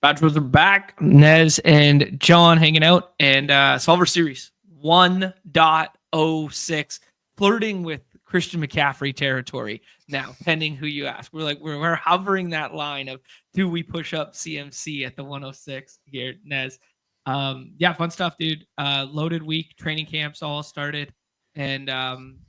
Bachelors are back. Nez and John hanging out, and Solver Series 1.06, flirting with Christian McCaffrey territory now, pending who you ask. We're hovering that line of, do we push up CMC at the 106 here, Nez? Yeah, fun stuff, dude. Loaded week, training camps all started. And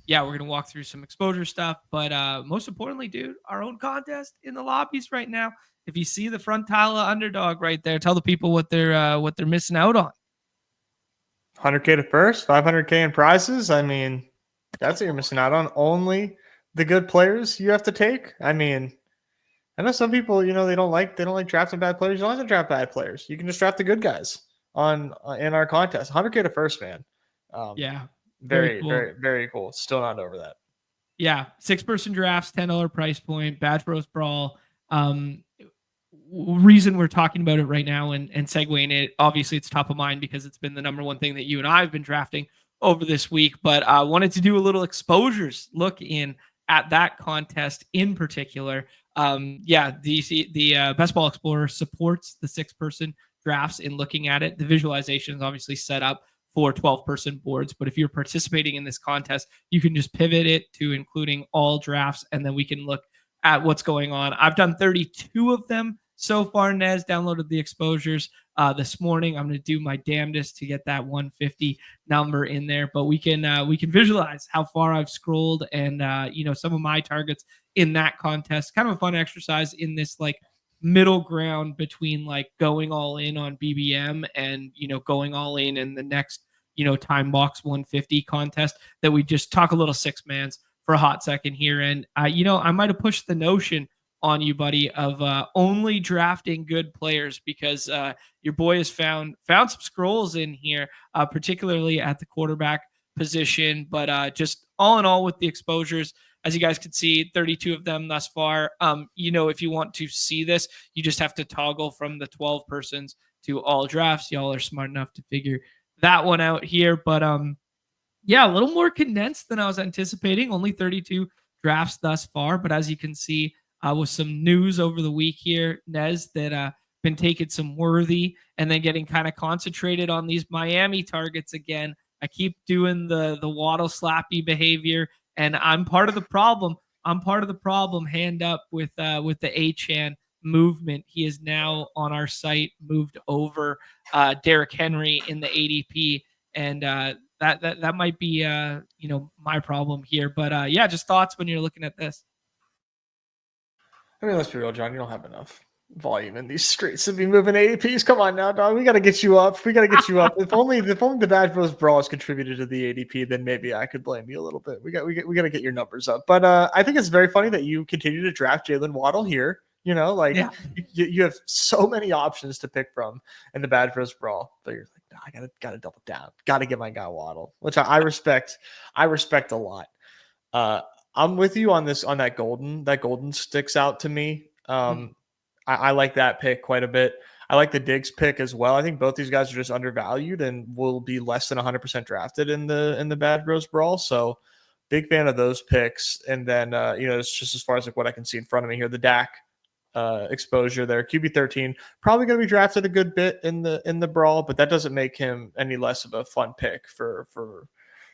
yeah, we're gonna walk through some exposure stuff, but most importantly, dude, our own contest in the lobbies right now. If you see the front tile of underdog right there, tell the people what they're missing out on. 100K to first, 500K in prizes. I mean, that's what you're missing out on. Only the good players you have to take. I mean, I know some people, they don't like drafting bad players. You don't have to draft bad players. You can just draft the good guys on in our contest. 100K to first, man. Yeah, very, cool. very, very cool. Still not over that. Yeah, 6-person drafts, $10 price point, Badge Bros Brawl. Reason we're talking about it right now and segueing it, obviously it's top of mind because it's been the number one thing that you and I have been drafting over this week, but I wanted to do a little exposures look in at that contest in particular. Yeah, the Best Ball Explorer supports the 6-person drafts in looking at it. The visualization is obviously set up for 12-person boards, but if you're participating in this contest, you can just pivot it to including all drafts, and then we can look at what's going on. I've done 32 of them so far. Nez downloaded the exposures this morning. I'm going to do my damnedest to get that 150 number in there, but we can visualize how far I've scrolled and some of my targets in that contest. Kind of a fun exercise in this like middle ground between like going all in on BBM and going all in the next time box 150 contest, that we just talk a little six mans for a hot second here. And I might have pushed the notion on you, buddy, of only drafting good players, because your boy has found some scrolls in here, particularly at the quarterback position. But just all in all, with the exposures, as you guys can see, 32 of them thus far. If you want to see this, you just have to toggle from the 12 persons to all drafts. Y'all are smart enough to figure that one out here. But yeah, a little more condensed than I was anticipating. Only 32 drafts thus far. But as you can see, with some news over the week here, Nez, that been taking some worthy and then getting kind of concentrated on these Miami targets again. I keep doing the Waddle slappy behavior, and I'm part of the problem. Hand up with the A-Chan movement. He is now on our site, moved over Derrick Henry in the ADP, and that might be my problem here. But yeah, just thoughts when you're looking at this. I mean, let's be real, John. You don't have enough volume in these streets to be moving ADPs. Come on now, dog. We got to get you up. If only the Badge Bros Brawl has contributed to the ADP, then maybe I could blame you a little bit. We got to get your numbers up. But I think it's very funny that you continue to draft Jalen Waddle here. You have so many options to pick from in the Badge Bros Brawl, but you're like, no, I gotta double down. Got to get my guy Waddle, which I respect. I respect a lot. I'm with you on this. On that golden sticks out to me. I like that pick quite a bit. I like the Diggs pick as well. I think both these guys are just undervalued and will be less than 100% drafted in the Bad Bros Brawl. So big fan of those picks. And then it's just as far as like what I can see in front of me here, the Dak exposure there, QB13, probably going to be drafted a good bit in the brawl, but that doesn't make him any less of a fun pick for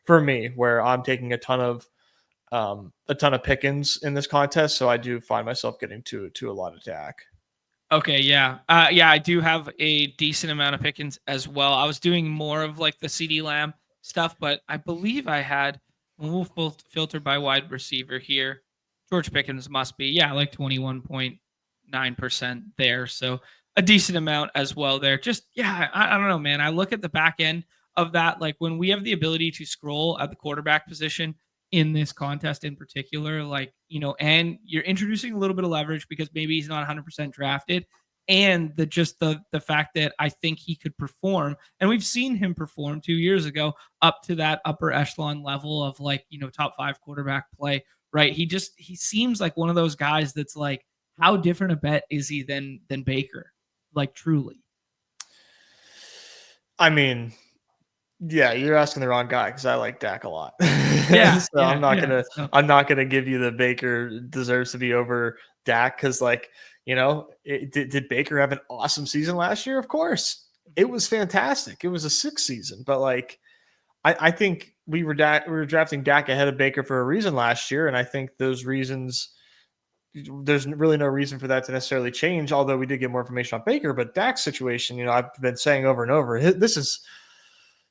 me, where I'm taking a ton of pickings in this contest. So I do find myself getting to a lot of Dak. Okay, yeah. I do have a decent amount of pickings as well. I was doing more of like the CeeDee Lamb stuff, but I believe I had, we'll filter by wide receiver here. George Pickens must be, like 21.9% there. So a decent amount as well there. Just, I don't know, man. I look at the back end of that, like when we have the ability to scroll at the quarterback position in this contest in particular, and you're introducing a little bit of leverage because maybe he's not 100% drafted, and the fact that I think he could perform, and we've seen him perform 2 years ago up to that upper echelon level of top 5 quarterback play, right? He seems like one of those guys that's like, how different a bet is he than Baker? Like, truly. I mean, yeah, you're asking the wrong guy because I like Dak a lot. I'm not gonna give you the Baker deserves to be over Dak because, like, did Baker have an awesome season last year? Of course, it was fantastic. It was a 6 season, but like, I think we were drafting Dak ahead of Baker for a reason last year, and I think those reasons. There's really no reason for that to necessarily change, although we did get more information on Baker. But Dak's situation, I've been saying over and over, this is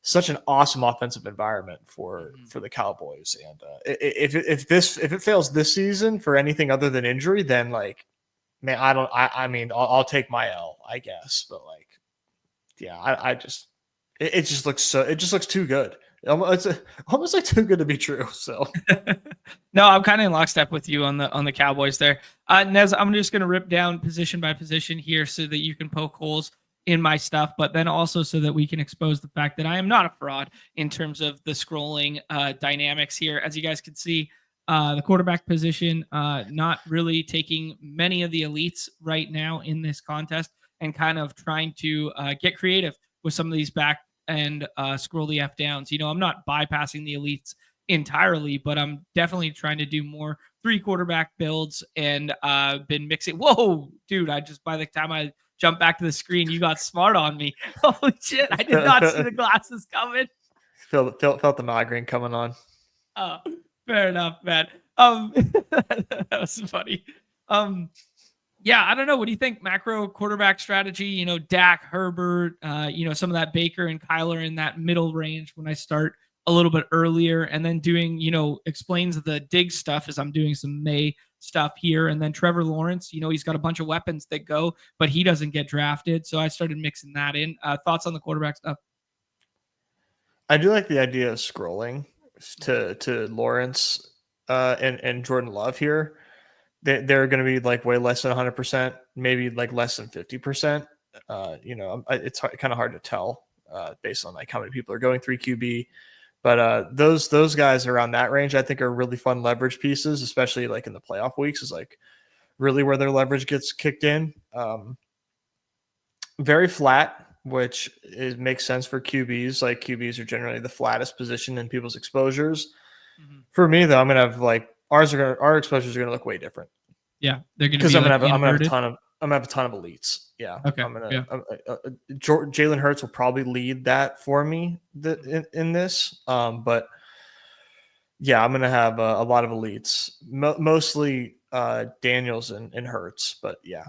such an awesome offensive environment for the Cowboys. And if it fails this season for anything other than injury, then like, man, I mean, I'll take my L, I guess. But like, yeah, it just looks too good. It's almost like too good to be true. So no, I'm kind of in lockstep with you on the Cowboys there. Nez, I'm just gonna rip down position by position here so that you can poke holes in my stuff, but then also so that we can expose the fact that I am not a fraud in terms of the scrolling dynamics here. As you guys can see, the quarterback position not really taking many of the elites right now in this contest, and kind of trying to get creative with some of these back and scroll the F downs. I'm not bypassing the elites entirely, but I'm definitely trying to do more 3 quarterback builds and been mixing. Whoa, dude! By the time I jump back to the screen, you got smart on me. Holy shit! I did not see the glasses coming. Felt the migraine coming on. Oh, fair enough, man. That was funny. Yeah, I don't know. What do you think? Macro quarterback strategy, Dak, Herbert, some of that Baker and Kyler in that middle range when I start a little bit earlier, and then doing, explains the dig stuff as I'm doing some May stuff here. And then Trevor Lawrence, he's got a bunch of weapons that go, but he doesn't get drafted. So I started mixing that in. Thoughts on the quarterback stuff? I do like the idea of scrolling to Lawrence and Jordan Love here. They're going to be like way less than 100%, maybe like less than 50%. It's kind of hard to tell based on like how many people are going 3 QB. But those guys around that range, I think, are really fun leverage pieces, especially like in the playoff weeks, is like really where their leverage gets kicked in. Very flat, which makes sense for QBs. Like, QBs are generally the flattest position in people's exposures. Mm-hmm. For me, though, I'm gonna have like our exposures are gonna look way different. Yeah, they're gonna be. I'm gonna have a ton of elites. Yeah. Okay. Jalen Hurts will probably lead that for me in this. But yeah, I'm gonna have a lot of elites, mostly Daniels and Hurts. But yeah.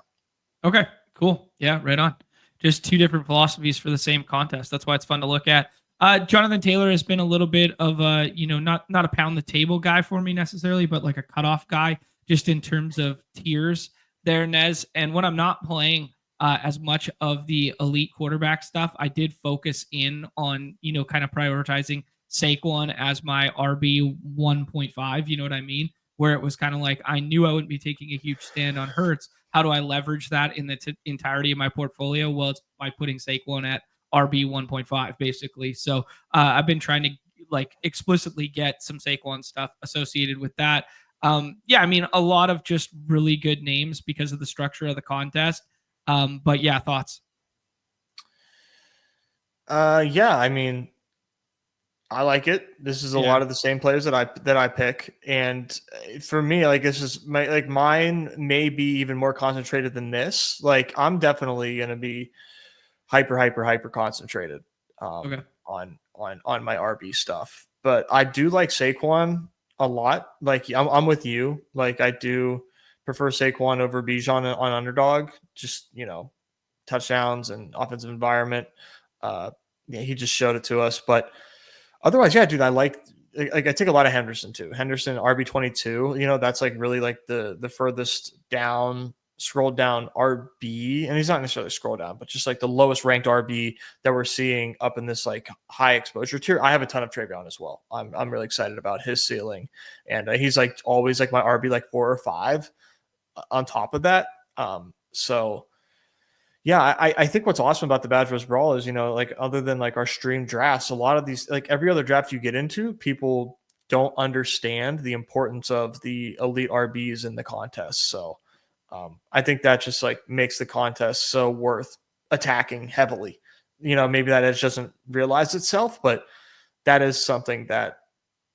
Okay. Cool. Yeah. Right on. Just 2 different philosophies for the same contest. That's why it's fun to look at. Jonathan Taylor has been a little bit of a, not a pound the table guy for me necessarily, but like a cutoff guy, just in terms of tiers there, Nez. And when I'm not playing as much of the elite quarterback stuff, I did focus in on, kind of prioritizing Saquon as my RB 1.5. You know what I mean? Where it was kind of like, I knew I wouldn't be taking a huge stand on Hurts. How do I leverage that in the entirety of my portfolio? Well, it's by putting Saquon at RB 1.5, basically. So I've been trying to like explicitly get some Saquon stuff associated with that. Yeah, I mean, a lot of just really good names because of the structure of the contest. But yeah, thoughts? Yeah, I mean, I like it. This is a lot of the same players that I pick, and for me, like, this is mine may be even more concentrated than this. Like, I'm definitely gonna be hyper concentrated on my RB stuff, but I do like Saquon a lot. Like, I'm with you. Like, I do prefer Saquon over BIJAN on underdog. Just, touchdowns and offensive environment. Yeah, he just showed it to us, but. Otherwise, yeah, dude, I take a lot of Henderson too. Henderson RB22, that's like really like the furthest down, scrolled down RB, and he's not necessarily scroll down, but just like the lowest ranked RB that we're seeing up in this like high exposure tier. I have a ton of Travion as well. I'm really excited about his ceiling, and he's like always like my RB like 4 or 5 on top of that. So. Yeah, I think what's awesome about the Badge vs. Brawl is, like, other than like our stream drafts, a lot of these, like every other draft you get into, people don't understand the importance of the elite RBs in the contest. So I think that just like makes the contest so worth attacking heavily. Maybe that edge doesn't realize itself, but that is something that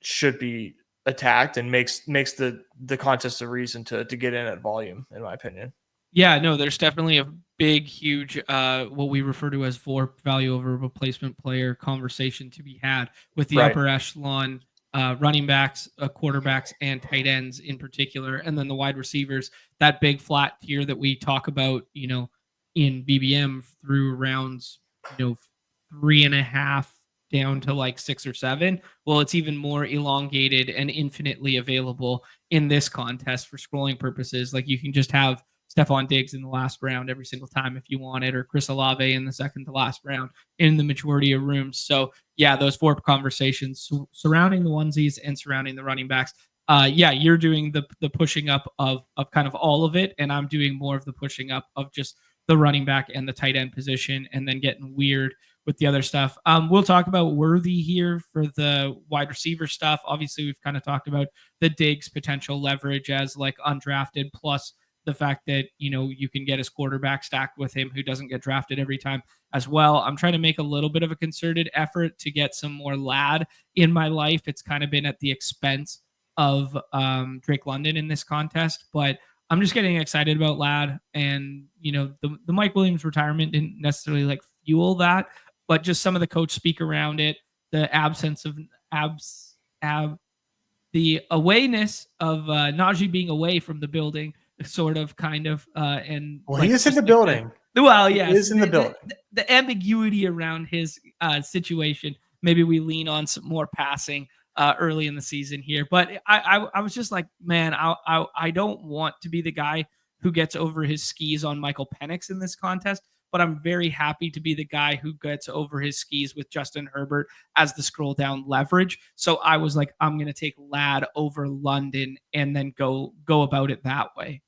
should be attacked and makes the contest a reason to get in at volume, in my opinion. Yeah, no, there's definitely a big, huge, what we refer to as VORP, value over replacement player conversation to be had with the Right. upper echelon running backs, quarterbacks, and tight ends in particular, and then the wide receivers. That big flat tier that we talk about, in BBM through rounds, 3.5 down to like 6 or 7. Well, it's even more elongated and infinitely available in this contest for scrolling purposes. Like you can just have Stephon Diggs in the last round every single time if you want it, or Chris Olave in the second to last round in the majority of rooms. So yeah, those four conversations surrounding the onesies and surrounding the running backs. Yeah, you're doing the pushing up of kind of all of it, and I'm doing more of the pushing up of just the running back and the tight end position, and then getting weird with the other stuff. We'll talk about Worthy here for the wide receiver stuff. Obviously, we've kind of talked about the Diggs potential leverage as like undrafted, plus the fact that you can get his quarterback stacked with him who doesn't get drafted every time as well. I'm trying to make a little bit of a concerted effort to get some more Lad in my life. It's kind of been at the expense of Drake London in this contest, but I'm just getting excited about Lad, and the Mike Williams retirement didn't necessarily like fuel that, but just some of the coach speak around it, the absence of the awayness of Najee being away from the building, sort of, kind of, and Well, like he is in the like building. Well, He yes, is in the building. the ambiguity around his situation. Maybe we lean on some more passing early in the season here, but I was just like, man, I don't want to be the guy who gets over his skis on Michael Penix in this contest, but I'm very happy to be the guy who gets over his skis with Justin Herbert as the scroll down leverage. So I was like, I'm going to take Lad over London and then go about it that way.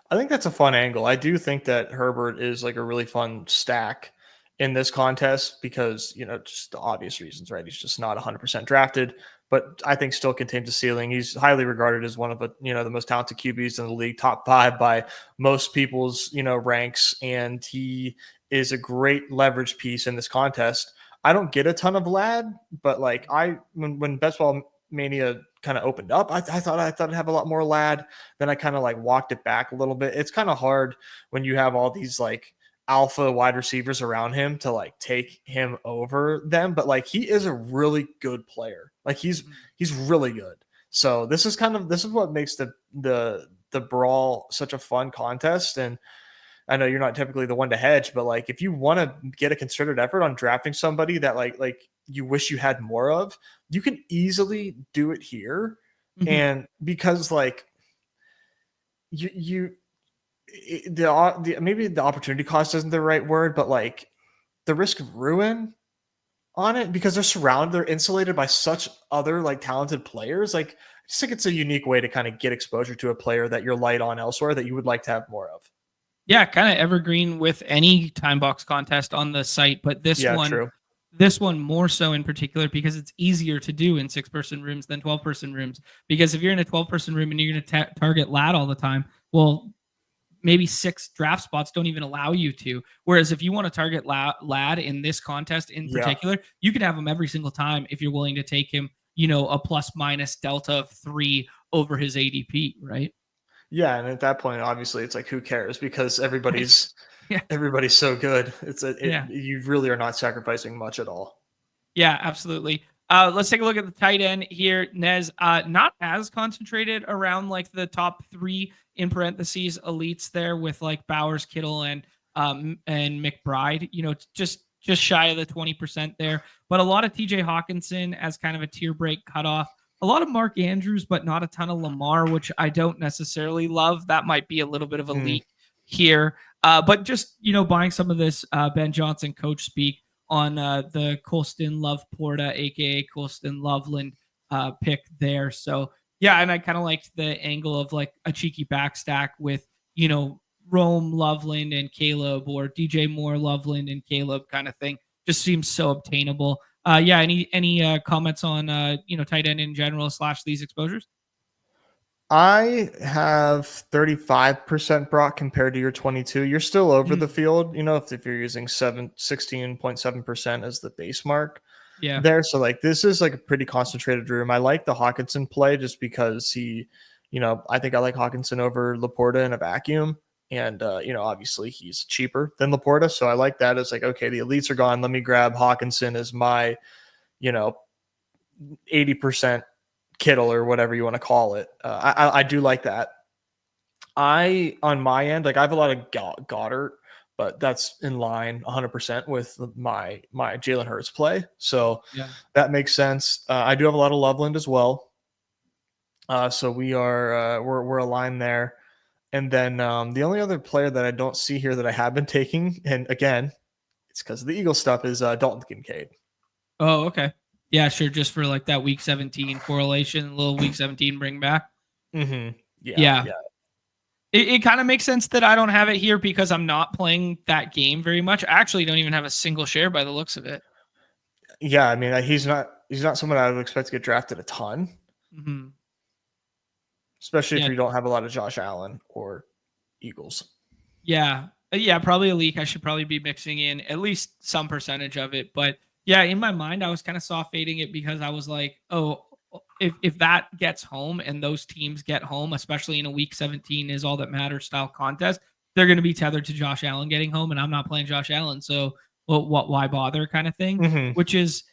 I think that's a fun angle. I do think that Herbert is like a really fun stack in this contest because, just the obvious reasons, right? He's just not 100% drafted, but I think still contains a ceiling. He's highly regarded as one of the most talented QBs in the league, top 5 by most people's, ranks. And he is a great leverage piece in this contest. I don't get a ton of Lad, but like when Best Ball Mania kind of opened up, I thought I'd have a lot more Lad. Then I kind of like walked it back a little bit. It's kind of hard when you have all these like alpha wide receivers around him to like take him over them, but like he is a really good player. Like he's really good. So this is what makes the brawl such a fun contest. And I know you're not typically the one to hedge, but like if you want to get a concerted effort on drafting somebody that like you wish you had more of, you can easily do it here. Mm-hmm. And because like maybe the opportunity cost isn't the right word, but like the risk of ruin on it, because they're insulated by such other like talented players. Like I just think it's a unique way to kind of get exposure to a player that you're light on elsewhere that you would like to have more of. Yeah, kind of evergreen with any time box contest on the site, but this one more so in particular because it's easier to do in 6-person rooms than 12-person rooms. Because if you're in a 12-person room and you're going to target Lad all the time, well, maybe 6 draft spots don't even allow you to. Whereas if you want to target Lad in this contest in particular, you can have him every single time if you're willing to take him, a plus minus delta of 3 over his ADP, right? Yeah, and at that point, obviously, it's like who cares, because everybody's so good. You really are not sacrificing much at all. Yeah, absolutely. Let's take a look at the tight end here, Nez. Not as concentrated around like the top 3 in parentheses elites there with like Bowers, Kittle, and McBride. Just shy of the 20% there, but a lot of TJ Hawkinson as kind of a tier break cutoff. A lot of Mark Andrews, but not a ton of Lamar, which I don't necessarily love. That might be a little bit of a leak here. But just, buying some of this Ben Johnson coach speak on the Colston Love Porta, aka Colston Loveland pick there. So yeah, and I kind of liked the angle of like a cheeky backstack with, Rome, Loveland, and Caleb, or DJ Moore, Loveland, and Caleb kind of thing. Just seems so obtainable. Yeah, any comments on tight end in general / these exposures? I have 35% Brock compared to your 22. You're still over the field, if you're using 16.7% as the base mark. Yeah. there. So like this is like a pretty concentrated room. I like the Hawkinson play just because he, I think I like Hawkinson over Laporta in a vacuum. And obviously he's cheaper than Laporta. So I like that. It's like, okay, the elites are gone. Let me grab Hawkinson as my, 80% Kittle or whatever you want to call it. I do like that. On my end, like I have a lot of Goddard, but that's in line 100% with my Jalen Hurts play. So Yeah. that makes sense. I do have a lot of Loveland as well. So we're aligned there. And then the only other player that I don't see here that I have been taking, and again, it's because of the Eagle stuff, is Dalton Kincaid. Oh, okay. Yeah, sure. Just for like that week 17 correlation, little week 17 bring back. Mm-hmm. Yeah. Yeah. It kind of makes sense that I don't have it here because I'm not playing that game very much. I actually don't even have a single share by the looks of it. Yeah. I mean, he's not someone I would expect to get drafted a ton, Mm-hmm. especially if Yeah. you don't have a lot of Josh Allen or Eagles. Yeah. Yeah, probably a leak. I should probably be mixing in at least some percentage of it. But yeah, in my mind, I was kind of soft fading it because I was like, oh, if that gets home and those teams get home, especially in a week 17 is all that matters style contest, they're going to be tethered to Josh Allen getting home, and I'm not playing Josh Allen. So, well, why bother kind of thing, Mm-hmm. which is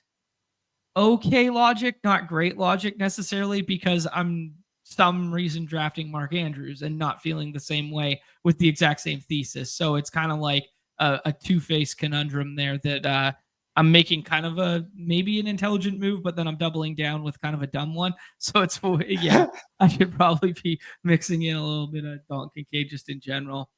okay logic, not great logic necessarily, because I'm some reason drafting Mark Andrews and not feeling the same way with the exact same thesis. So it's kind of like a two-faced conundrum there that I'm making kind of a maybe an intelligent move, but then I'm doubling down with kind of a dumb one. So it's yeah, I should probably be mixing in a little bit of Dalton Kincaid just in general.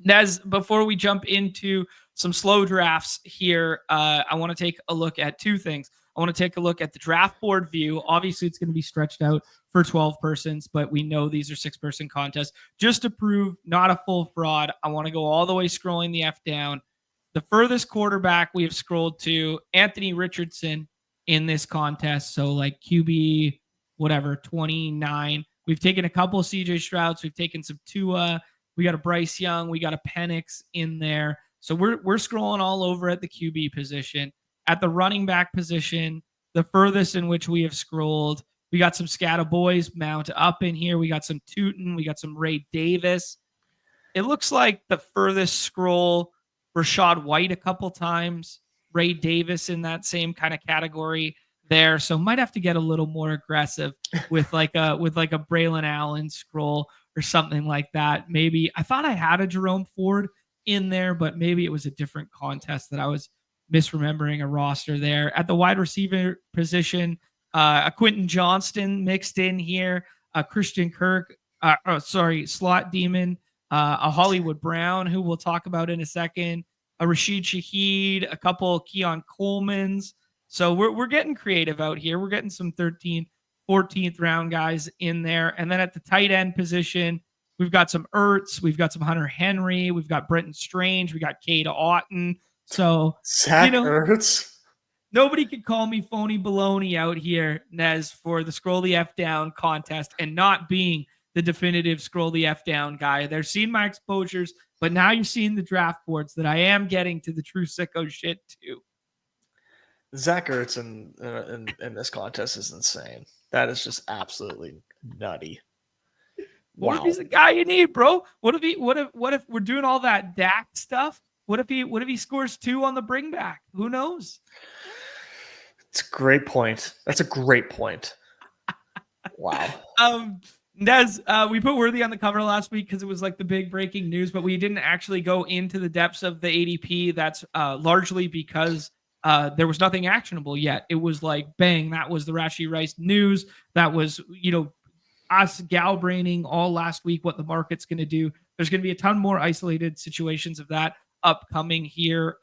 Nez, before we jump into some slow drafts here, I want to take a look at two things. I want to take a look at the draft board view. Obviously, it's going to be stretched out for 12 persons, but we know these are 6-person contests. Just to prove not a full fraud, I want to go all the way scrolling the F down. The furthest quarterback we have scrolled to, Anthony Richardson in this contest. So like QB, whatever, 29. We've taken a couple of CJ Strouds. We've taken some Tua. We got a Bryce Young. We got a Penix in there. So we're scrolling all over at the QB position. At the running back position, the furthest in which we have scrolled, we got some Scata boys mount up in here. We got some Tootin. We got some Ray Davis. It looks like the furthest scroll, Rashad White a couple times, Ray Davis in that same kind of category there. So might have to get a little more aggressive with like a Braylon Allen scroll or something like that. Maybe I thought I had a Jerome Ford in there, but maybe it was a different contest that I was misremembering a roster there. At the wide receiver position, a Quentin Johnston mixed in here, a Christian Kirk, Slot Demon, a Hollywood Brown, who we'll talk about in a second, a Rashid Shaheed, a couple of Keon Coleman's. So we're getting creative out here. We're getting some 13th, 14th round guys in there. And then at the tight end position, we've got some Ertz, we've got some Hunter Henry, we've got Brenton Strange, we got Cade Otton. So Zach Ertz. Nobody could call me phony baloney out here, Nez, for the scroll the F down contest and not being the definitive scroll the F down guy. They're seeing my exposures, but now you're seeing the draft boards that I am getting to the true sicko shit too. Zach Ertz in this contest is insane. That is just absolutely nutty. What if he's the guy you need, bro? What if we're doing all that Dak stuff? What if he scores 2 on the bring back? Who knows? It's a great point. That's a great point. Wow. Nez, we put Worthy on the cover last week because it was like the big breaking news, but we didn't actually go into the depths of the ADP. That's largely because there was nothing actionable yet. It was like, bang, that was the Rashee Rice news. That was, us gal-braining all last week what the market's going to do. There's going to be a ton more isolated situations of that upcoming here,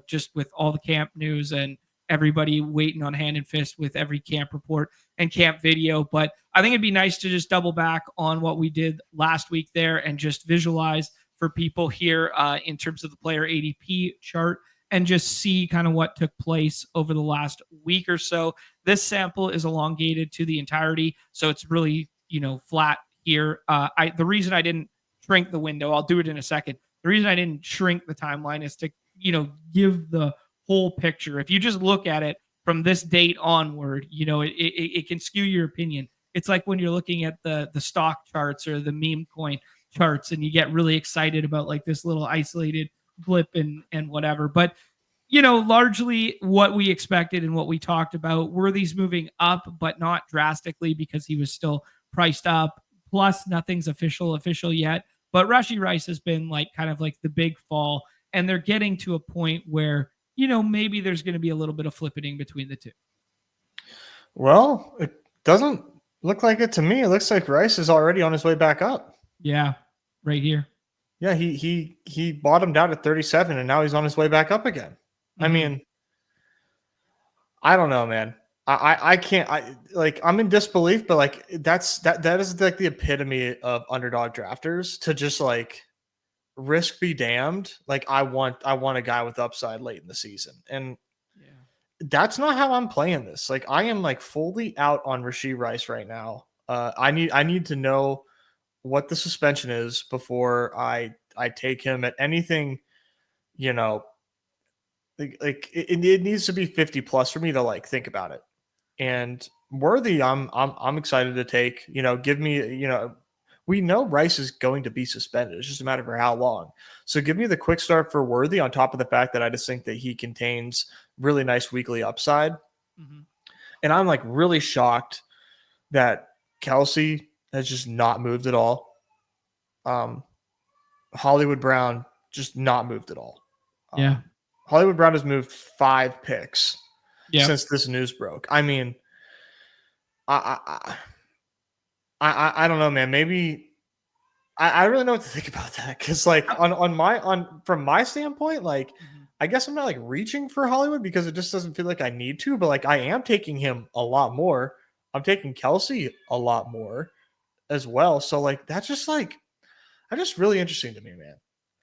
just with all the camp news and everybody waiting on hand and fist with every camp report and camp video. But I think it'd be nice to just double back on what we did last week there and just visualize for people here in terms of the player ADP chart and just see kind of what took place over the last week or so. This sample is elongated to the entirety, so it's really, flat here. The reason I didn't shrink the window, I'll do it in a second. The reason I didn't shrink the timeline is to, give the whole picture. If you just look at it from this date onward, it can skew your opinion. It's like when you're looking at the stock charts or the meme coin charts, and you get really excited about like this little isolated blip and whatever. But largely what we expected and what we talked about were these moving up, but not drastically because he was still priced up. Plus, nothing's official yet. But Rashi Rice has been like kind of like the big fall, and they're getting to a point where maybe there's going to be a little bit of flippening between the two. Well, it doesn't look like it to me. It looks like Rice is already on his way back up. Yeah, right here. Yeah, he bottomed out at 37, and now he's on his way back up again. Mm-hmm. I mean, I don't know, man. I can't. I'm in disbelief, but like that is like the epitome of underdog drafters to just like risk be damned. Like I want a guy with upside late in the season, and that's not how I'm playing this. Like I am like fully out on Rashee Rice right now. I need to know what the suspension is before I take him at anything. Like it needs to be 50 plus for me to like think about it. And Worthy, I'm excited to take. Give me. We know Rice is going to be suspended. It's just a matter of how long. So give me the quick start for Worthy on top of the fact that I just think that he contains really nice weekly upside. Mm-hmm. And I'm like really shocked that Kelsey has just not moved at all. Hollywood Brown just not moved at all. Yeah. Hollywood Brown has moved 5 picks since this news broke. I mean, I don't know, man. Maybe I really know what to think about that because, like, from my standpoint, like, I guess I'm not like reaching for Hollywood because it just doesn't feel like I need to. But like, I am taking him a lot more. I'm taking Kelsey a lot more as well. So like, that's just really interesting to me, man.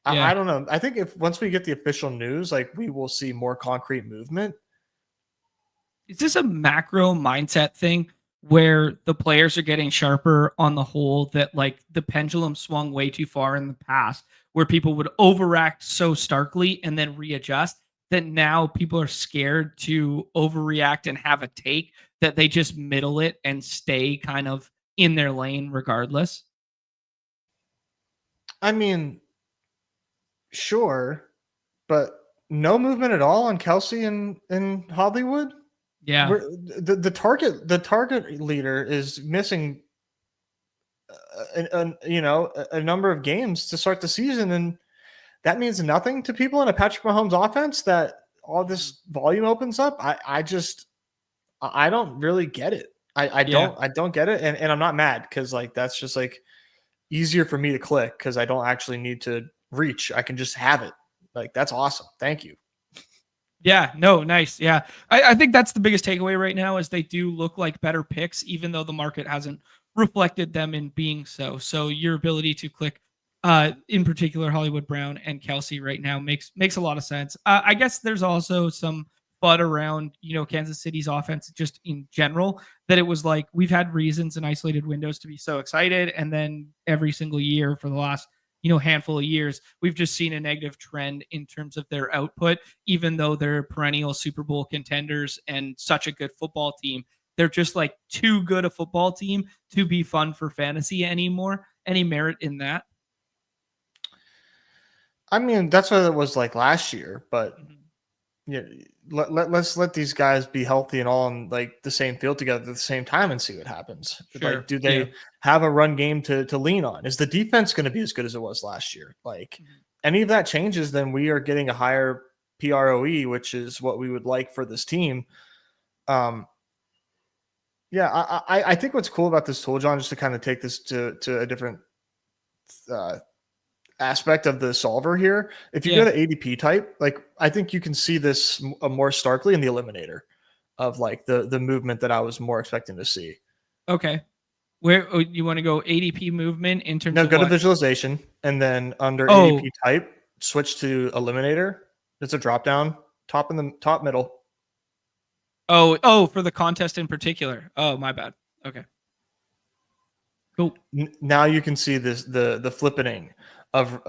Yeah. I don't know. I think if once we get the official news, like, we will see more concrete movement. Is this a macro mindset thing where the players are getting sharper on the whole, that like the pendulum swung way too far in the past where people would overact so starkly and then readjust, that now people are scared to overreact and have a take, that they just middle it and stay kind of in their lane regardless? I mean, sure, but no movement at all on Kelsey and Hollywood. Yeah, the target leader is missing a number of games to start the season, and that means nothing to people in a Patrick Mahomes offense that all this volume opens up. I don't really get it. I don't get it, and I'm not mad because like that's just like easier for me to click because I don't actually need to reach. I can just have it. Like that's awesome. Thank you. Yeah, no, nice. Yeah. I think that's the biggest takeaway right now is they do look like better picks, even though the market hasn't reflected them in being so. So your ability to click, in particular, Hollywood Brown and Kelsey right now makes a lot of sense. I guess there's also some FUD around, Kansas City's offense just in general, that it was like we've had reasons in isolated windows to be so excited. And then every single year for the last handful of years, we've just seen a negative trend in terms of their output, even though they're perennial Super Bowl contenders and such a good football team. They're just like too good a football team to be fun for fantasy anymore. Any merit in that? I mean, that's what it was like last year, but let's let these guys be healthy and all on like the same field together at the same time and see what happens. Sure. Like, do they have a run game to lean on? Is the defense going to be as good as it was last year? Like any of that changes, then we are getting a higher PROE, which is what we would like for this team. I think what's cool about this tool, John, just to kind of take this to a different aspect of the solver here. If you go to ADP type, like I think you can see this more starkly in the eliminator of like the movement that I was more expecting to see. Okay. Where you want to go ADP movement in terms of go to visualization and then under ADP type, switch to eliminator. It's a drop down, top in the top middle. Oh, for the contest in particular. Oh, my bad. Okay. Cool. Now you can see this the flippening of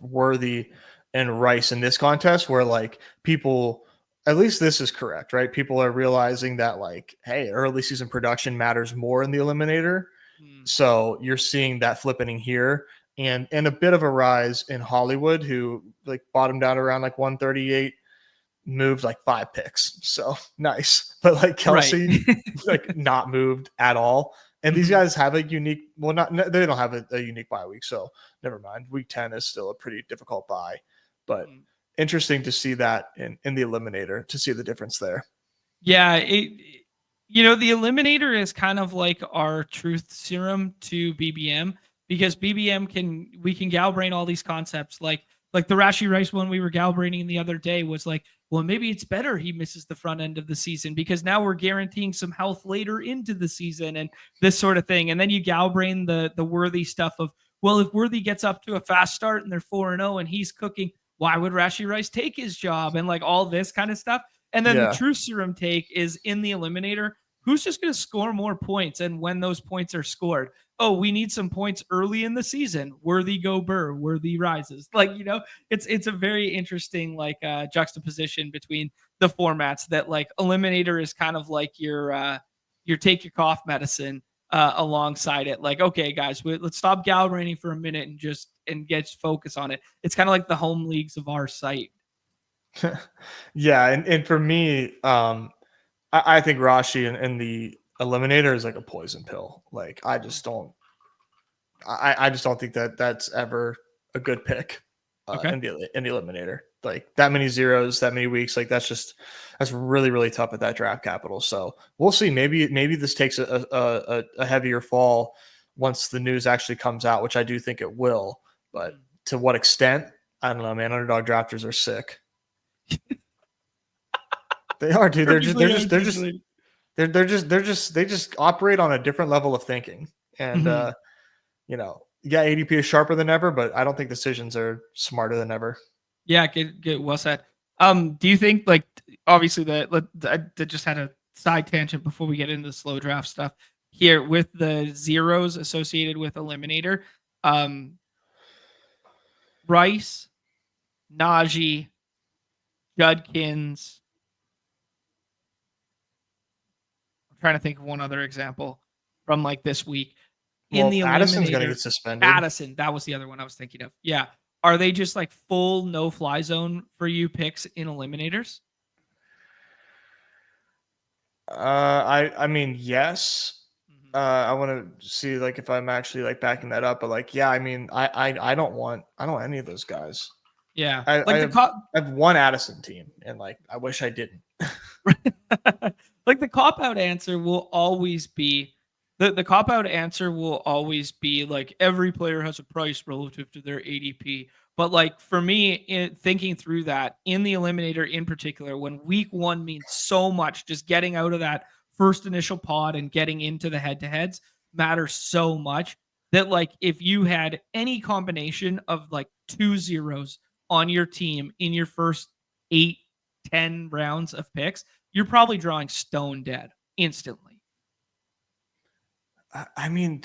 Worthy and Rice in this contest, where like people at least this is correct, right? People are realizing that, like, hey, early season production matters more in the eliminator. Mm. So you're seeing that flipping here, and a bit of a rise in Hollywood, who like bottomed out around like 138, moved like 5 picks. So nice. But like Right. Kelsey, like not moved at all. And these Mhm. guys have a unique, well, not they don't have a unique bye week, so never mind. Week 10 is still a pretty difficult bye, but Mhm. interesting to see that in the eliminator, to see the difference there. Yeah, the eliminator is kind of like our truth serum to BBM, because BBM we can gal brain all these concepts, like the Rashi Rice one we were gal braining the other day was like, well, maybe it's better he misses the front end of the season because now we're guaranteeing some health later into the season and this sort of thing. And then you gal brain the Worthy stuff of, well, if Worthy gets up to a fast start and they're 4-0 and he's cooking, why would Rashi Rice take his job, and like all this kind of stuff. And then the Yeah. true serum take is in the eliminator, who's just going to score more points and when those points are scored. Oh, we need some points early in the season. Worthy go Burr, Worthy rises. Like, it's a very interesting like juxtaposition between the formats, that like eliminator is kind of like your take your cough medicine alongside it. Like, okay, guys, let's stop galvanizing for a minute and get focus on it. It's kind of like the home leagues of our site. Yeah, and for me, I think Rashi and the eliminator is like a poison pill. Like I just don't think that that's ever a good pick Okay. in the eliminator. Like that many zeros, that many weeks, like that's really really tough at that draft capital. So we'll see. Maybe this takes a heavier fall once the news actually comes out, which I do think it will. But to what extent, I don't know, man. Underdog drafters are sick. They are, dude. Perfectly articulated. They just operate on a different level of thinking. And Mhm. yeah, ADP is sharper than ever, but I don't think decisions are smarter than ever. Yeah, good, well said. Do you think like obviously that just had a side tangent before we get into the slow draft stuff here with the zeros associated with eliminator? Um, Rice, Najee, Judkins. I'm trying to think of one other example from like this week in Well, the Addison's going to eliminator. get suspended. Addison, that was the other one I was thinking of. Yeah, are they just like full no fly zone for you picks in eliminators? I mean, yes. Mhm. I want to see like if I'm actually like backing that up, but like, yeah, I mean, I don't want any of those guys. Yeah, I, I like have I have one Addison team, and like I wish I didn't. like the cop out answer will always be the cop out answer will always be like every player has a price relative to their ADP. But like for me, thinking through that in the eliminator in particular, when week one means so much, just getting out of that first initial pod and getting into the head to heads matters so much that like if you had any combination of like 2 zeros on your team in your first 8, 10 rounds of picks, you're probably drawing stone dead instantly. I mean,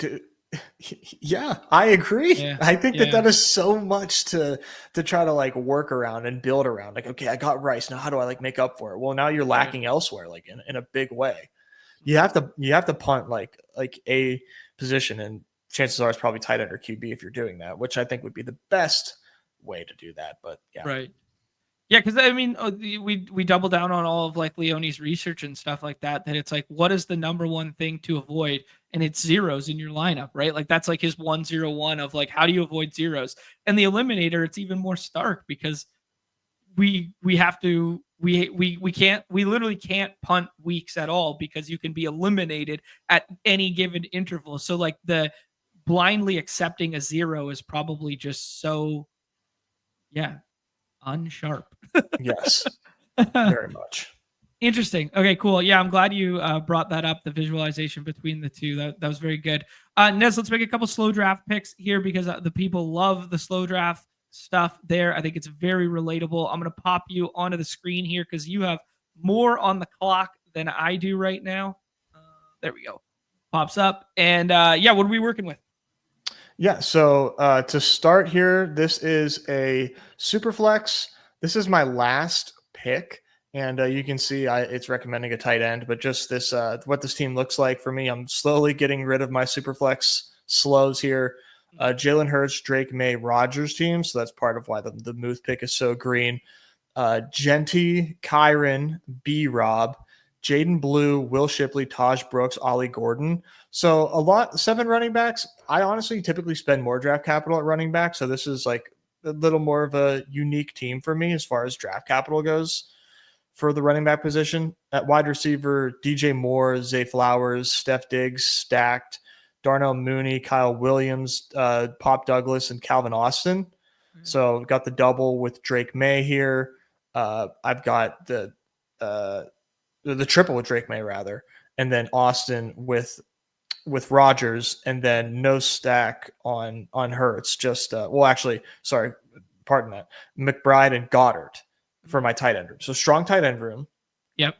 yeah, I agree. Yeah. I think that Yeah. that is so much to try to like work around and build around. Like, okay, I got Rice. Now, how do I like make up for it? Well, now you're Right. lacking elsewhere, like in a big way. You have to punt like a position, and chances are it's probably tight end or QB if you're doing that, which I think would be the best way to do that. But yeah, Right. Yeah, because I mean, we double down on all of like Leone's research and stuff like that. That it's like, what is the number one thing to avoid? And it's zeros in your lineup, right? Like that's like his 1-0-1 of like, how do you avoid zeros? And the eliminator, it's even more stark because we have to we literally can't punt weeks at all because you can be eliminated at any given interval. So like the blindly accepting a zero is probably just so yeah unsharp. yes, very much. Interesting. Okay, cool. Yeah, I'm glad you brought that up. The visualization between the two that was very good. Nez, let's make a couple slow draft picks here because the people love the slow draft stuff. There, I think it's very relatable. I'm gonna pop you onto the screen here because you have more on the clock than I do right now. There we go. Pops up, and yeah, what are we working with? Yeah. So to start here, this is a super flex. This is my last pick, And you can see it's recommending a tight end, but just this what this team looks like for me. I'm slowly getting rid of my Superflex slows here. Jalen Hurts, Drake May, Rodgers team. So that's part of why the Muth pick is so green. Genty, Kyron, B Rob, Jaden Blue, Will Shipley, Taj Brooks, Ollie Gordon. So 7 running backs. I honestly typically spend more draft capital at running back. So this is like a little more of a unique team for me as far as draft capital goes for the running back position. At wide receiver, DJ Moore, Zay Flowers, Steph Diggs, stacked, Darnell Mooney, Kyle Williams, Pop Douglas, and Calvin Austin. So we've got the double with Drake May here. I've got the triple with Drake May rather, and then Austin with Rodgers, and then no stack on Hurts. Just pardon that, McBride and Goddard for my tight end room. So strong tight end room. Yep.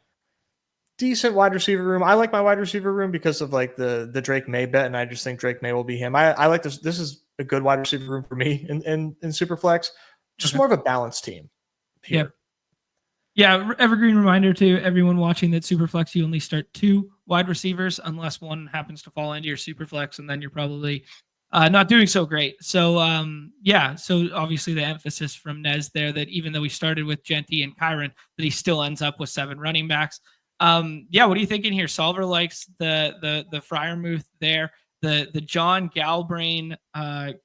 Decent wide receiver room. I like my wide receiver room because of like the Drake May bet, and I just think Drake May will be him. I like this. This is a good wide receiver room for me in Superflex. Just more of a balanced team here. Yeah, evergreen reminder to everyone watching that Superflex, you only start 2 wide receivers unless one happens to fall into your Superflex, and then you're probably not doing so great. So, so obviously the emphasis from Nez there that even though we started with Genty and Kyron, that he still ends up with 7 running backs. What are you thinking here? Solver likes the Freiermuth there. The John Galbrain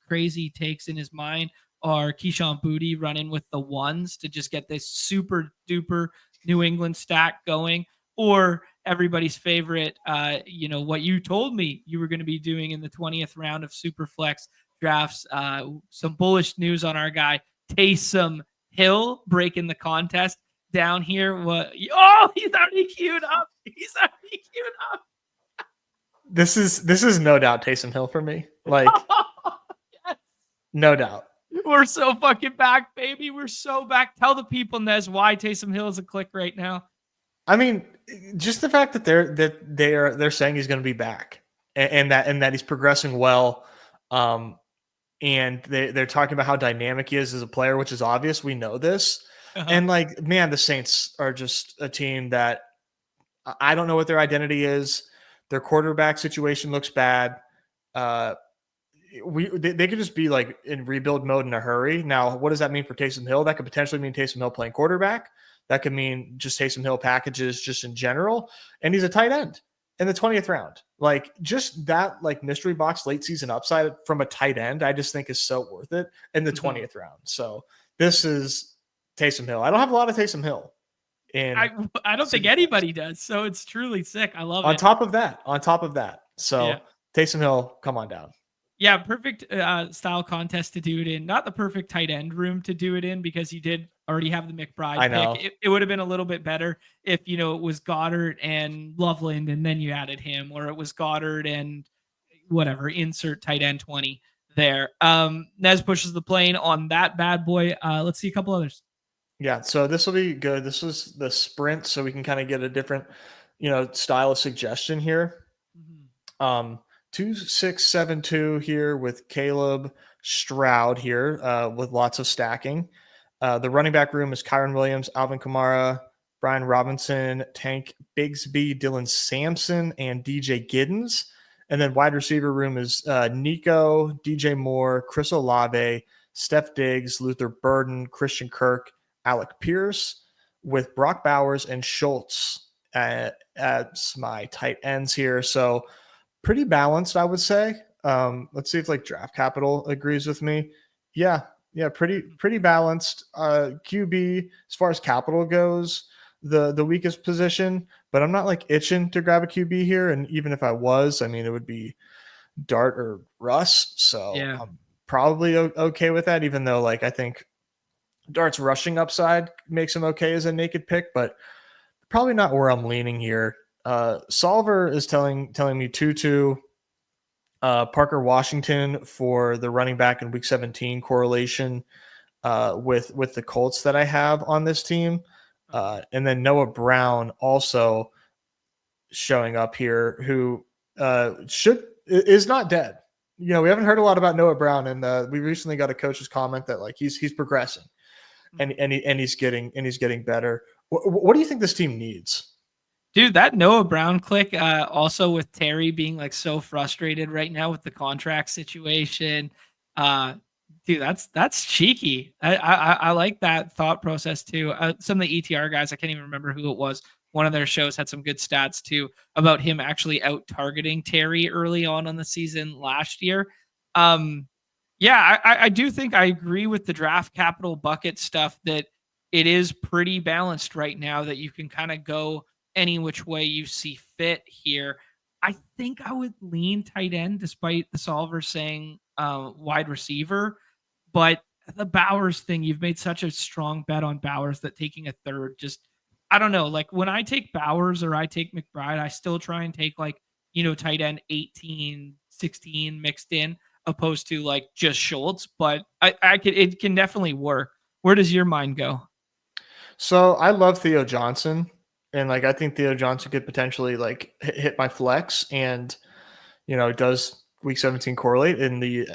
crazy takes in his mind are Keyshawn Booty running with the 1s to just get this super duper New England stack going, or everybody's favorite, what you told me you were going to be doing in the 20th round of Superflex drafts. Some bullish news on our guy Taysom Hill breaking the contest down here. He's already queued up. This is no doubt Taysom Hill for me. Like, yes. No doubt. We're so fucking back, baby. We're so back. Tell the people, Nez, why Taysom Hill is a click right now. I mean, just the fact that they're saying he's going to be back, and that he's progressing well, and they're talking about how dynamic he is as a player, which is obvious. We know this, and like, man, the Saints are just a team that I don't know what their identity is. Their quarterback situation looks bad. They could just be like in rebuild mode in a hurry. Now, what does that mean for Taysom Hill? That could potentially mean Taysom Hill playing quarterback. That could mean just Taysom Hill packages just in general. And he's a tight end in the 20th round. Like, just that like mystery box late season upside from a tight end, I just think is so worth it in the 20th round. So this is Taysom Hill. I don't have a lot of Taysom Hill. I don't think anybody does. So it's truly sick. I love it. On top of that. So Taysom Hill, come on down. Yeah, perfect style contest to do it in. Not the perfect tight end room to do it in because you did already have the McBride pick. It would have been a little bit better if, it was Goddard and Loveland and then you added him, or it was Goddard and whatever, insert tight end 20 there. Nez pushes the plane on that bad boy. Let's see a couple others. Yeah, so this will be good. This was the sprint, so we can kind of get a different, style of suggestion here. 2672 here with Caleb Stroud here with lots of stacking. The running back room is Kyron Williams, Alvin Kamara, Brian Robinson, Tank Bigsby, Dylan Sampson, and DJ Giddens. And then wide receiver room is Nico, DJ Moore, Chris Olave, Steph Diggs, Luther Burden, Christian Kirk, Alec Pierce, with Brock Bowers and Schultz as my tight ends here. So pretty balanced, I would say. Let's see if like draft capital agrees with me. Yeah, pretty balanced. QB as far as capital goes, the weakest position, but I'm not like itching to grab a QB here. And even if I was, I mean, it would be Dart or Russ. So I'm probably okay with that, even though like I think Dart's rushing upside makes him okay as a naked pick, but probably not where I'm leaning here. Solver is telling me 2-2. Parker Washington for the running back in week 17 correlation with the Colts that I have on this team. And then Noah Brown also showing up here, who is not dead. We haven't heard a lot about Noah Brown, and we recently got a coach's comment that like he's progressing. And he's getting better. What do you think this team needs? Dude, that Noah Brown click, also with Terry being like so frustrated right now with the contract situation. Uh, dude, that's cheeky. I like that thought process too. Some of the ETR guys, I can't even remember who it was. One of their shows had some good stats too about him actually out targeting Terry early on the season last year. Um, yeah, I do think I agree with the draft capital bucket stuff that it is pretty balanced right now that you can kind of go any which way you see fit here. I think I would lean tight end despite the solver saying wide receiver. But the Bowers thing, you've made such a strong bet on Bowers that taking a third just, I don't know. Like when I take Bowers or I take McBride, I still try and take like, tight end 18, 16 mixed in opposed to like just Schultz. But it can definitely work. Where does your mind go? So I love Theo Johnson, and like I think Theo Johnson could potentially like hit my flex, and does week 17 correlate in the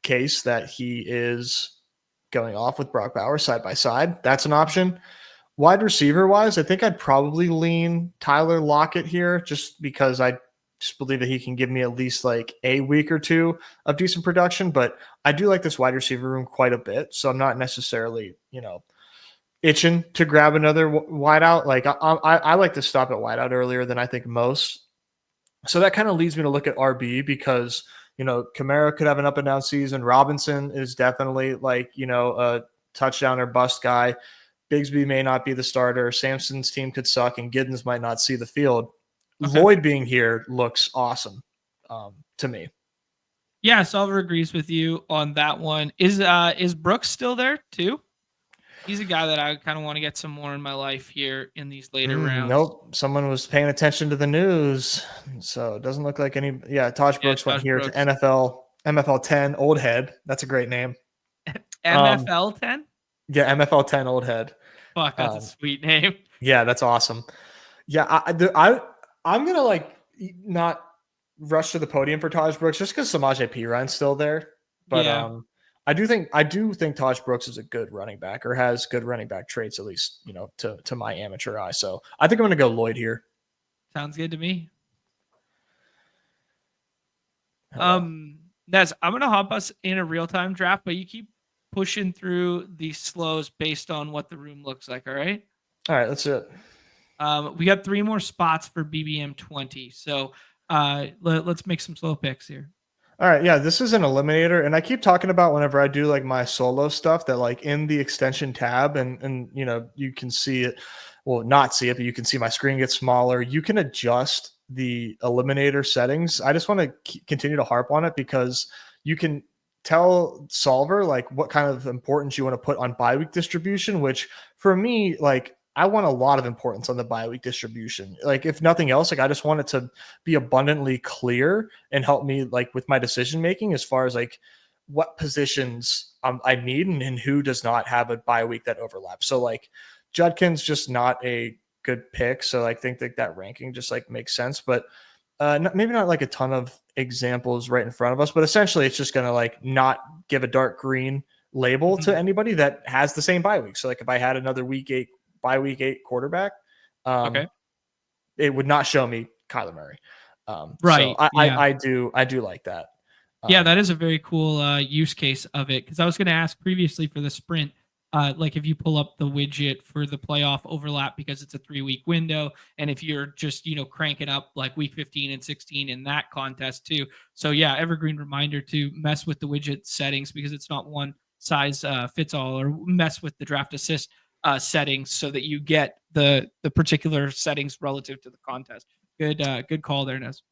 case that he is going off with Brock Bowers side by side. That's an option. Wide receiver wise, I think I'd probably lean Tyler Lockett here just because I just believe that he can give me at least like a week or two of decent production. But I do like this wide receiver room quite a bit. So I'm not necessarily, itching to grab another wideout. Like I like to stop at wideout earlier than I think most. So that kind of leads me to look at RB because, Kamara could have an up and down season. Robinson is definitely like, a touchdown or bust guy. Bigsby may not be the starter. Samson's team could suck, and Giddens might not see the field. Okay. Lloyd being here looks awesome to me. Yeah, Solver agrees with you on that one. Is Brooks still there too? He's a guy that I kind of want to get some more in my life here in these later rounds. Nope. Someone was paying attention to the news. So it doesn't look like any. Yeah, Tosh Yeah, Brooks went Josh here to Brooks. MFL 10, Old Head. That's a great name. MFL 10? Yeah, MFL 10, Old Head. Fuck, that's a sweet name. Yeah, that's awesome. Yeah, I'm gonna like not rush to the podium for Taj Brooks just because Samaje Perine still there. But Yeah, I do think Taj Brooks is a good running back or has good running back traits, at least, to my amateur eye. So I think I'm gonna go Lloyd here. sounds good to me. Hello. Nez, I'm gonna hop us in a real time draft, but you keep pushing through these slows based on what the room looks like. All right. All right, that's it. We got 3 more spots for BBM 20. So let's make some slow picks here. All right, yeah, this is an eliminator, and I keep talking about whenever I do like my solo stuff that like in the extension tab, and you can see it, well, not see it, but you can see my screen get smaller. You can adjust the eliminator settings. I just want to continue to harp on it because you can tell Solver like what kind of importance you want to put on bye week distribution, which for me, like I want a lot of importance on the bye week distribution. Like if nothing else, like I just want it to be abundantly clear and help me like with my decision making as far as like what positions I need and who does not have a bye week that overlaps. So like Judkin's just not a good pick. So I think that ranking just like makes sense, but maybe not like a ton of examples right in front of us, but essentially it's just going to like not give a dark green label to anybody that has the same bye week. So like if I had another week 8 quarterback, Okay. it would not show me Kyler Murray. So Right. Yeah. I do like that. Yeah, that is a very cool use case of it. Because I was going to ask previously for the sprint, like if you pull up the widget for the playoff overlap because it's a 3-week window, and if you're just cranking up like week 15 and 16 in that contest too. So yeah, evergreen reminder to mess with the widget settings because it's not one size fits all, or mess with the draft assist settings so that you get the particular settings relative to the contest. Good call there, Nez.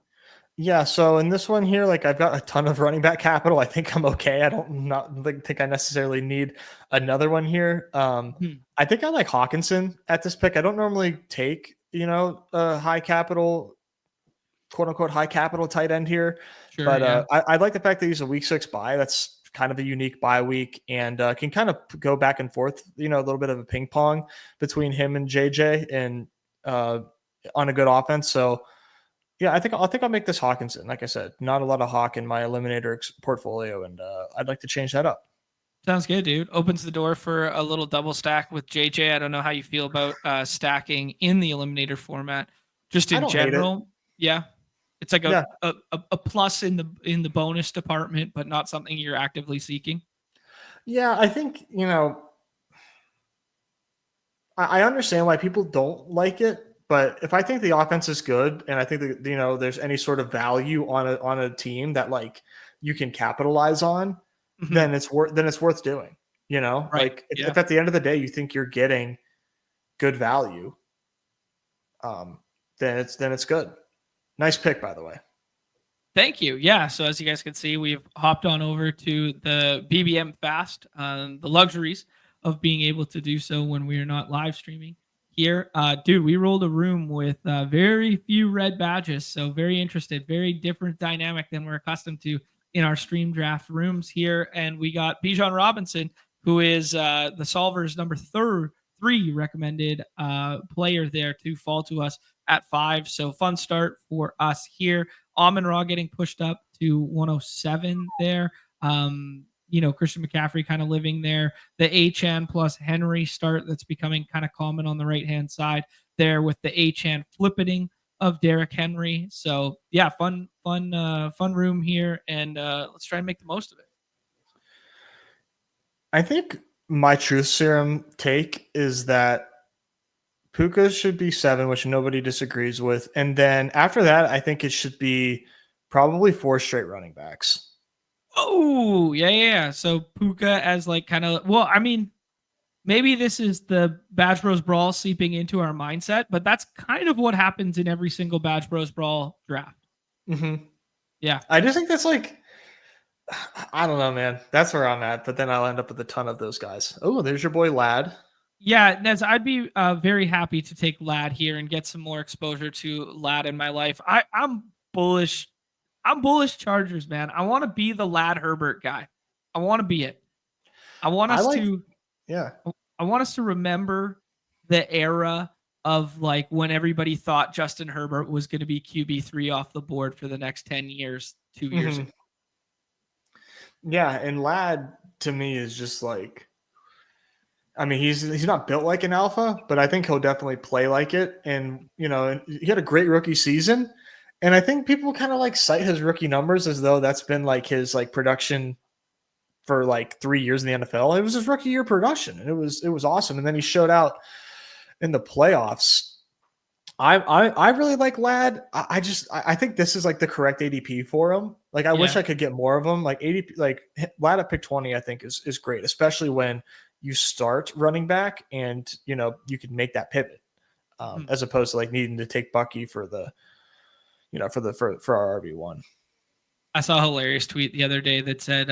Yeah, so in this one here, like I've got a ton of running back capital. I think I'm okay. I don't not like, think I necessarily need another one here. I think I like Hawkinson at this pick. I don't normally take, a high capital, quote unquote high capital tight end here. Sure. But Yeah. I like the fact that he's a week 6 bye. That's kind of a unique bye week and can kind of go back and forth, a little bit of a ping pong between him and JJ and on a good offense. So yeah, I think I'll make this Hawkinson. Like I said, not a lot of Hawk in my eliminator portfolio, and I'd like to change that up. Sounds good, dude. Opens the door for a little double stack with JJ. I don't know how you feel about stacking in the eliminator format, just I in don't hate it. general. Yeah, it's like Yeah. a plus in the bonus department, but not something you're actively seeking. Yeah, I think, I understand why people don't like it, but if I think the offense is good and I think that there's any sort of value on a team that like you can capitalize on, Mhm. then it's worth doing. Right. Like Yeah. if at the end of the day you think you're getting good value, um, then it's good. Nice pick, by the way. Thank you. Yeah. So as you guys can see, we've hopped on over to the BBM Fast, the luxuries of being able to do so when we are not live streaming here. Dude, we rolled a room with very few red badges. So very interested, very different dynamic than we're accustomed to in our stream draft rooms here. And we got Bijan Robinson, who is the Solver's number three recommended player there to fall to us at 5. So fun start for us here. Amon Ra getting pushed up to 107 there. Christian McCaffrey kind of living there. The Achan plus Henry start that's becoming kind of common on the right hand side there with the Achan flippeting of Derrick Henry. So yeah, fun room here, and let's try and make the most of it. I think my truth serum take is that Puka should be 7, which nobody disagrees with. And then after that, I think it should be probably 4 straight running backs. Oh, yeah. So Puka as like kind of, well, I mean, maybe this is the Badge Bros Brawl seeping into our mindset, but that's kind of what happens in every single Badge Bros Brawl draft. Mm-hmm. Yeah. I just think that's like, I don't know, man. That's where I'm at. But then I'll end up with a ton of those guys. Oh, there's your boy Lad. Yeah, Nez, I'd be very happy to take Lad here and get some more exposure to Lad in my life. I'm bullish. I'm bullish Chargers, man. I want to be the Lad Herbert guy. I want to be it. I want I us like, to yeah. I want us to remember the era of like when everybody thought Justin Herbert was going to be QB3 off the board for the next 10 years, 2 years Mm-hmm. ago. Yeah. And Lad to me is just like, I mean, he's not built like an alpha, but I think he'll definitely play like it. And he had a great rookie season, and I think people kind of like cite his rookie numbers as though that's been like his like production for like 3 years in the NFL. It was his rookie year production, and it was awesome. And then he showed out in the playoffs. I really like Lad. I think this is like the correct ADP for him. Like I wish Yeah. I could get more of them. Like ADP, like Lad at pick 20, I think is great, especially when you start running back and you can make that pivot, Mhm. as opposed to like needing to take Bucky for the for our RB1. I saw a hilarious tweet the other day that said,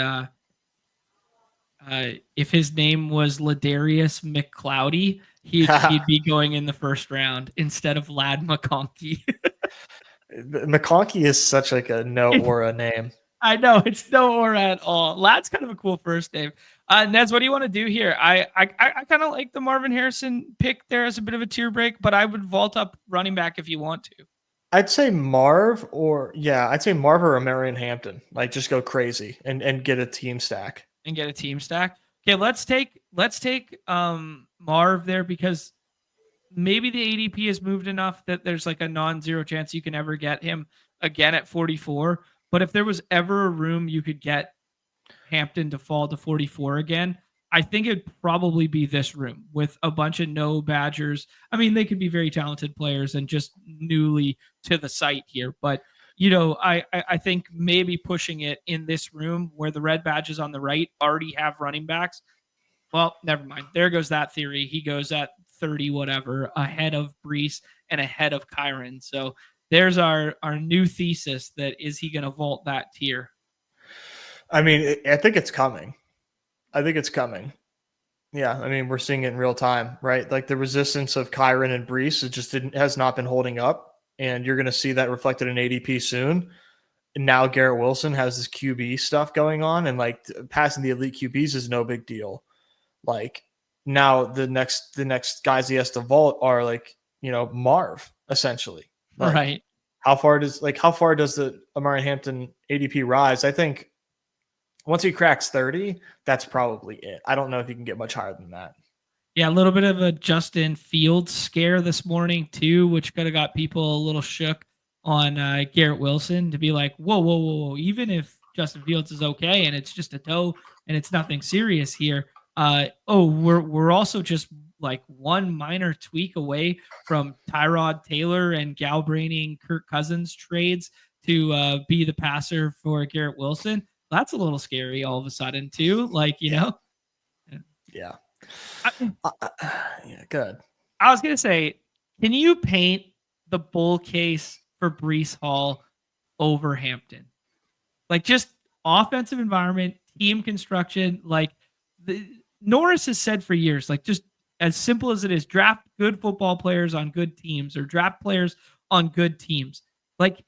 if his name was Ladarius McCloudy, he'd be going in the first round instead of Lad McConkey. McConkey is such like a no aura name. I know it's no aura at all. Lad's kind of a cool first name. Nez, what do you want to do here? I kind of like the Marvin Harrison pick there as a bit of a tier break, but I would vault up running back if you want to. I'd say Marv or Marion Hampton. Like just go crazy and get a team stack. And get a team stack. Okay, let's take Marv there because maybe the ADP has moved enough that there's like a non-zero chance you can ever get him again at 44. But if there was ever a room you could get Hampton to fall to 44 again, I think it'd probably be this room with a bunch of no Badgers. I mean, they could be very talented players and just newly to the site here, but I think maybe pushing it in this room where the red badges on the right already have running backs. Well, never mind. There goes that theory. He goes at 30 whatever ahead of Brees and ahead of Kyron. So there's our new thesis that is he going to vault that tier? I mean, I think it's coming. I think it's coming. Yeah, I mean, we're seeing it in real time, right? Like the resistance of Kyron and Brees, it just has not been holding up, and you're going to see that reflected in ADP soon. And now Garrett Wilson has this QB stuff going on, and like passing the elite QBs is no big deal. Like now the next guys he has to vault are like Marv essentially. Like Right. how far does the Amari Hampton ADP rise? I think Once he cracks 30, that's probably it. I don't know if he can get much higher than that. Yeah, a little bit of a Justin Fields scare this morning too, which could have got people a little shook on Garrett Wilson to be like, whoa, whoa, whoa, whoa. Even if Justin Fields is okay and it's just a toe and it's nothing serious here, we're also just like one minor tweak away from Tyrod Taylor and Galbraining Kirk Cousins trades to be the passer for Garrett Wilson. That's a little scary all of a sudden too. Like, you know. Yeah. I, Yeah, good. I was gonna say, can you paint the bull case for Brees Hall over Hampton? Like just offensive environment, team construction. Like Norris has said for years, like just as simple as it is, draft good football players on good teams or draft players on good teams. Like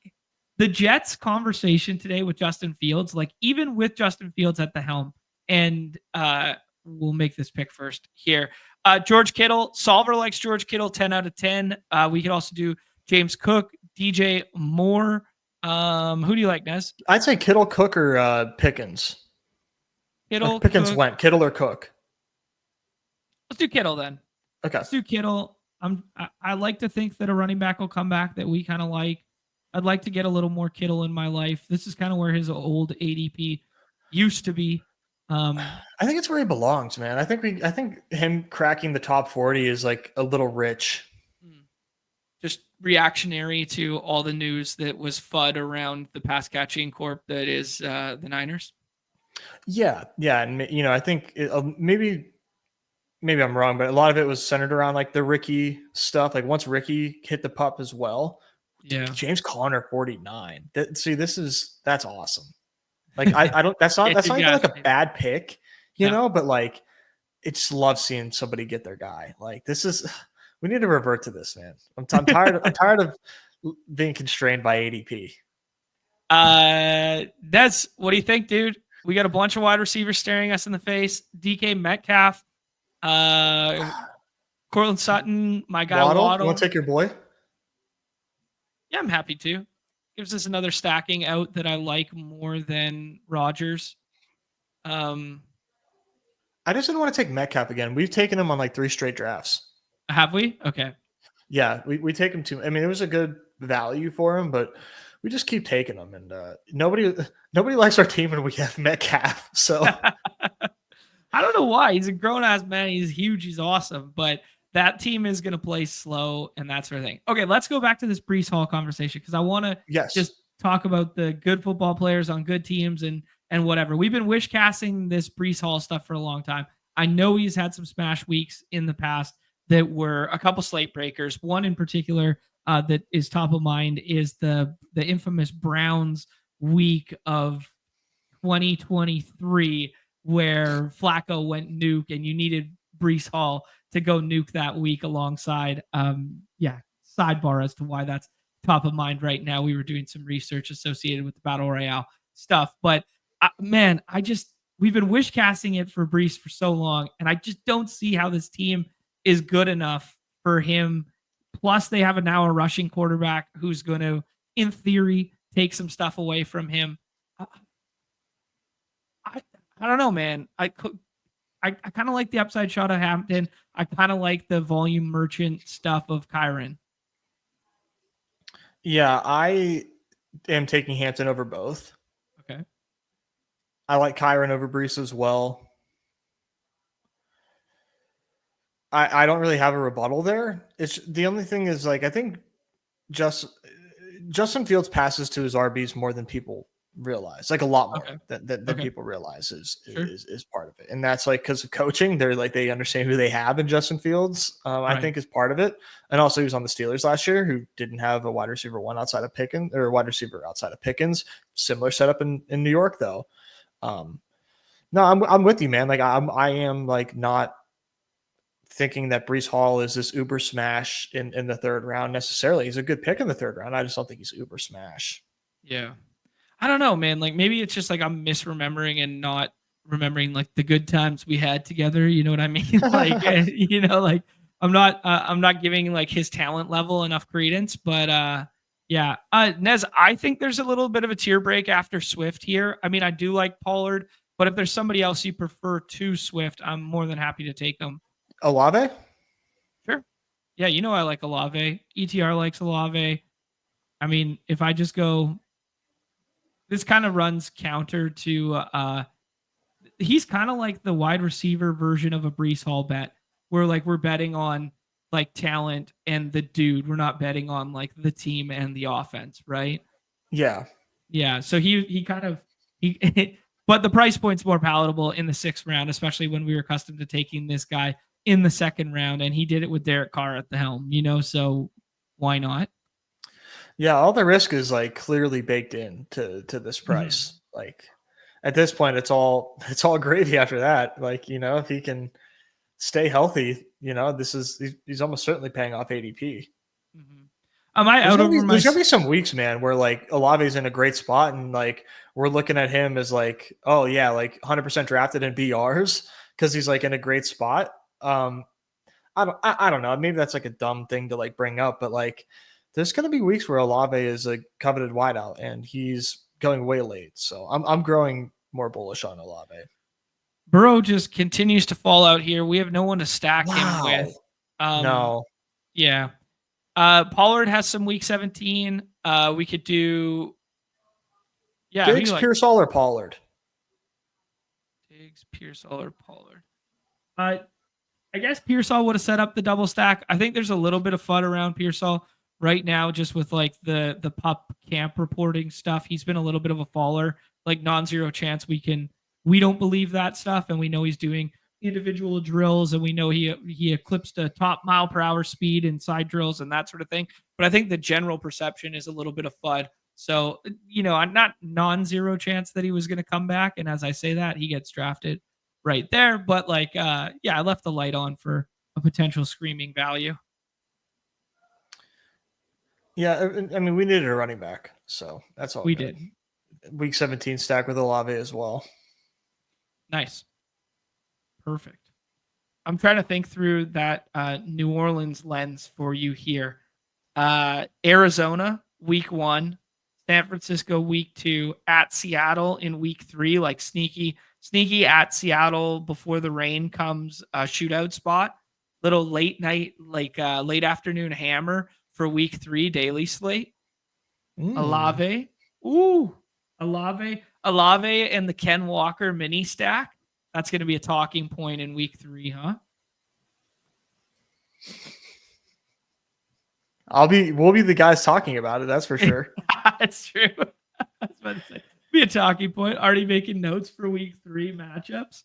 the Jets conversation today with Justin Fields, like even with Justin Fields at the helm, and we'll make this pick first here. George Kittle, Solver likes George Kittle, 10 out of 10. We could also do James Cook, DJ Moore. Who do you like, Nez? I'd say Kittle, Cook, or Pickens. Kittle, Pickens Cook. went. Kittle or Cook? Let's do Kittle then. Okay. Let's do Kittle. I like to think that a running back will come back that we kind of like. I'd like to get a little more Kittle in my life. This is kind of where his old ADP used to be. I think it's where he belongs, man. I think him cracking the top 40 is like a little rich. Just reactionary to all the news that was FUD around the pass catching corp that is the Niners. Yeah, and I think maybe I'm wrong, but a lot of it was centered around like the Ricky stuff. Like once Ricky hit the pup as well, yeah. James Conner 49. That's awesome. Like I don't. That's not even like a bad pick, you know. But like, it's love seeing somebody get their guy. Like this is. We need to revert to this, man. I'm tired. I'm tired of being constrained by ADP. That's what do you think, dude? We got a bunch of wide receivers staring us in the face. DK Metcalf, Cortland Sutton, my guy Waddle. You want to take your boy? Yeah, I'm happy to. Gives us another stacking out that I like more than Rodgers. I just didn't want to take Metcalf again. We've taken him on like 3 straight drafts. Have we? Okay. Yeah, we take him too. I mean, it was a good value for him, but we just keep taking him, and nobody likes our team when we have Metcalf. So I don't know why. He's a grown ass man. He's huge. He's awesome, but that team is going to play slow and that sort of thing. Okay, let's go back to this Brees Hall conversation because I want to just talk about the good football players on good teams and whatever. We've been wish casting this Brees Hall stuff for a long time. I know he's had some smash weeks in the past that were a couple slate breakers. One in particular that is top of mind is the infamous Browns week of 2023 where Flacco went nuke and you needed Brees Hall to go nuke that week alongside. Sidebar as to why that's top of mind right now. We were doing some research associated with the Battle Royale stuff, but we've been wish casting it for Brees for so long, and I just don't see how this team is good enough for him. Plus, they have now a rushing quarterback who's going to, in theory, take some stuff away from him. I don't know, man. I kind of like the upside shot of Hampton. I kind of like the volume merchant stuff of Kyron. Yeah, I am taking Hampton over both. Okay. I like Kyron over Brees as well. I don't really have a rebuttal there. It's the only thing is like I think Justin Fields passes to his RBs more than people realize, like a lot more than people realize is part of it. And that's like because of coaching, they understand who they have in Justin Fields. I think is part of it. And also he was on the Steelers last year who didn't have a wide receiver one outside of Pickens or a wide receiver outside of Pickens. Similar setup in New York though. No, I'm with you, man. Like I am like not thinking that Brees Hall is this uber smash in the third round necessarily. He's a good pick in the third round. I just don't think he's uber smash. Yeah. I don't know, man. Like maybe it's just like I'm misremembering and not remembering like the good times we had together. You know what I mean? Like, like I'm not giving like his talent level enough credence, but Nez, I think there's a little bit of a tear break after Swift here. I mean, I do like Pollard. But if there's somebody else you prefer to Swift, I'm more than happy to take them. Olave? Sure. Yeah, I like Olave. ETR likes Olave. I mean, if I just go, this kind of runs counter to he's kind of like the wide receiver version of a Brees Hall bet, where like we're betting on like talent and the dude. We're not betting on like the team and the offense, right? Yeah. Yeah. So he kind of he but the price point's more palatable in the 6th round, especially when we were accustomed to taking this guy in the 2nd round, and he did it with Derek Carr at the helm, so why not? Yeah, all the risk is like clearly baked in to this price. Like at this point, it's all gravy after that. Like, if he can stay healthy, he's almost certainly paying off ADP. Mm-hmm. Am I out over my? There's gonna be some weeks, man, where like Olave's in a great spot, and like we're looking at him as like, oh yeah, like 100% drafted in BRs because he's like in a great spot. I don't know. Maybe that's like a dumb thing to like bring up, but like there's gonna be weeks where Olave is a coveted wideout and he's going way late. So I'm growing more bullish on Olave. Burrow just continues to fall out here. We have no one to stack him with. No. Yeah. Pollard has some week 17. We could do. Yeah. Diggs, Pearsall, or Pollard? Diggs, Pearsall, or Pollard. I guess Pearsall would have set up the double stack. I think there's a little bit of FUD around Pearsall right now, just with like the pup camp reporting stuff. He's been a little bit of a faller, like non-zero chance we don't believe that stuff, and we know he's doing individual drills, and we know he eclipsed a top mile per hour speed in side drills and that sort of thing. But I think the general perception is a little bit of FUD. So, I'm not non-zero chance that he was going to come back. And as I say that, he gets drafted right there. But like, I left the light on for a potential screaming value. Yeah, I mean, we needed a running back, so that's all we did. Week 17 stack with Olave as well. Nice. Perfect. I'm trying to think through that New Orleans lens for you here. Arizona, week 1. San Francisco, week 2. At Seattle in week 3, like sneaky at Seattle before the rain comes, shootout spot. Little late night, like late afternoon hammer for week 3 daily slate. Olave. Ooh. Olave and the Ken Walker mini stack. That's going to be a talking point in week 3, huh? We'll be the guys talking about it. That's for sure. That's true. I was about to say, be a talking point. Already making notes for week 3 matchups.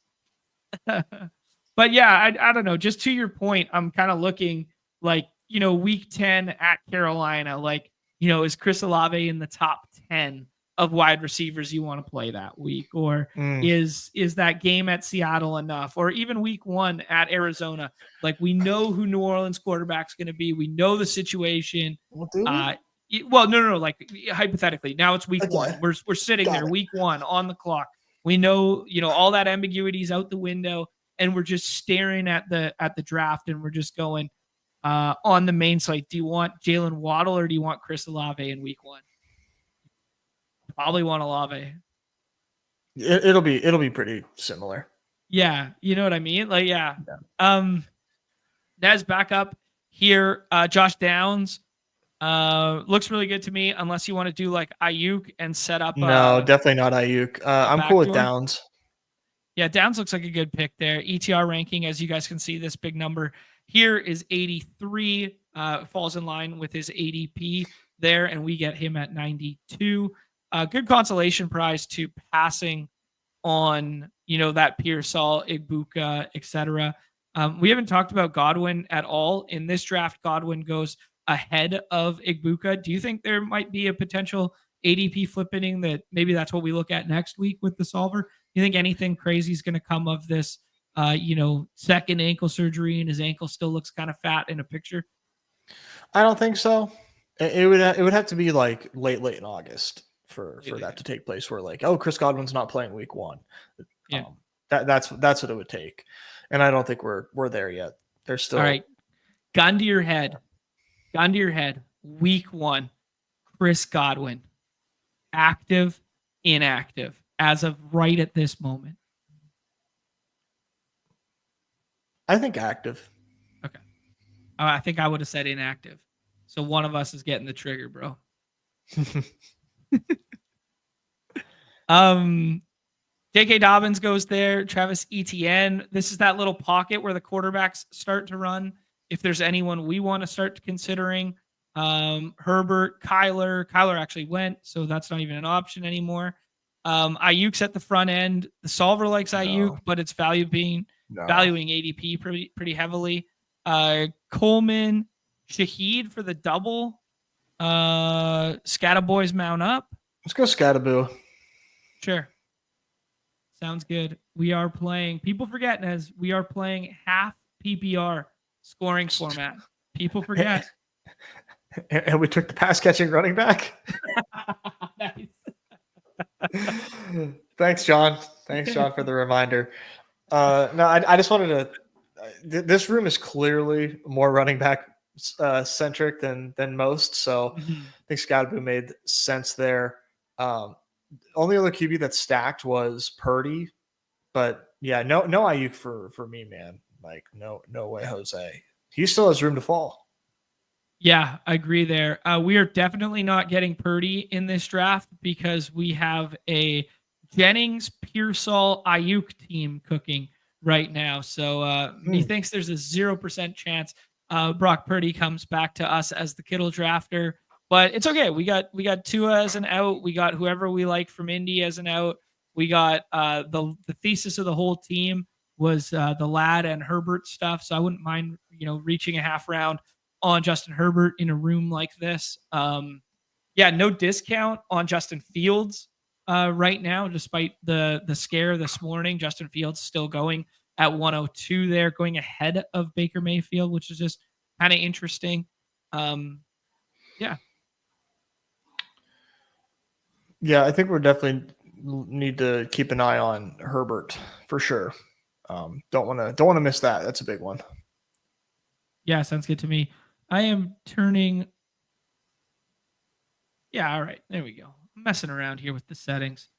But yeah, I don't know. Just to your point, I'm kind of looking like, week 10 at Carolina, like, is Chris Olave in the top 10 of wide receivers you want to play that week? Or is that game at Seattle enough? Or even week 1 at Arizona? Like, we know who New Orleans quarterback's going to be. We know the situation. Well, no. Like, hypothetically, now it's week 1. We're sitting there, week 1 on the clock. We know, all that ambiguity is out the window, and we're just staring at the draft, and we're just going on the main slate. Do you want Jalen Waddle or do you want Chris Olave in week 1? Probably want Olave. It'll be pretty similar. Yeah, you know what I mean? Like, yeah. Nez back up here. Josh Downs looks really good to me, unless you want to do like Ayuk and set up. No, definitely not Ayuk. I'm cool with Downs. Yeah, Downs looks like a good pick there. ETR ranking, as you guys can see, this big number here is 83. Falls in line with his ADP there, and we get him at 92. Good consolation prize to passing on, that Pearsall, Igbuka, etc. We haven't talked about Godwin at all. In this draft, Godwin goes ahead of Igbuka. Do you think there might be a potential ADP flipping that maybe that's what we look at next week with the solver? Do you think anything crazy is going to come of this, second ankle surgery and his ankle still looks kind of fat in a picture? I don't think so. It would have to be like late in August for that to take place, where like, oh, Chris Godwin's not playing week 1. Yeah. That's what it would take. And I don't think we're there yet. There's still. All right. Gun to your head. Week 1. Chris Godwin. Active, inactive, as of right at this moment. I think active. Okay. I think I would have said inactive. So one of us is getting the trigger, bro. J.K. Dobbins goes there. Travis Etienne. This is that little pocket where the quarterbacks start to run. If there's anyone we want to start considering, Herbert, Kyler actually went, so that's not even an option anymore. Ayuk's at the front end. The solver likes Ayuk, but it's valuing ADP pretty heavily. Coleman, Shaheed for the double. Scatterboys mount up. Let's go Scataboo. Sure. Sounds good. We are playing. People forget, Nez. We are playing half PPR scoring format. People forget. And we took the pass catching running back. Nice. Thanks, John. Thanks, John, for the reminder. No, I just wanted to. This room is clearly more running back centric than most, so I think Scataboo made sense there. Only other QB that stacked was Purdy, but yeah, no Ayuk for me, man. Like no way, Jose. He still has room to fall. Yeah, I agree there. We are definitely not getting Purdy in this draft because we have a Jennings, Pearsall, Ayuk team cooking right now. So methinks there's a 0% chance Brock Purdy comes back to us as the Kittle drafter. But it's okay. We got Tua as an out. We got whoever we like from Indy as an out. We got the thesis of the whole team was the Lad and Herbert stuff. So I wouldn't mind reaching a half round on Justin Herbert in a room like this. No discount on Justin Fields right now, despite the scare this morning. Justin Fields still going at 102 there, going ahead of Baker Mayfield, which is just kind of interesting. Yeah, I think we're definitely need to keep an eye on Herbert for sure. Don't want to miss that. That's a big one. Yeah, sounds good to me. I am turning. Yeah, all right. There we go. I'm messing around here with the settings.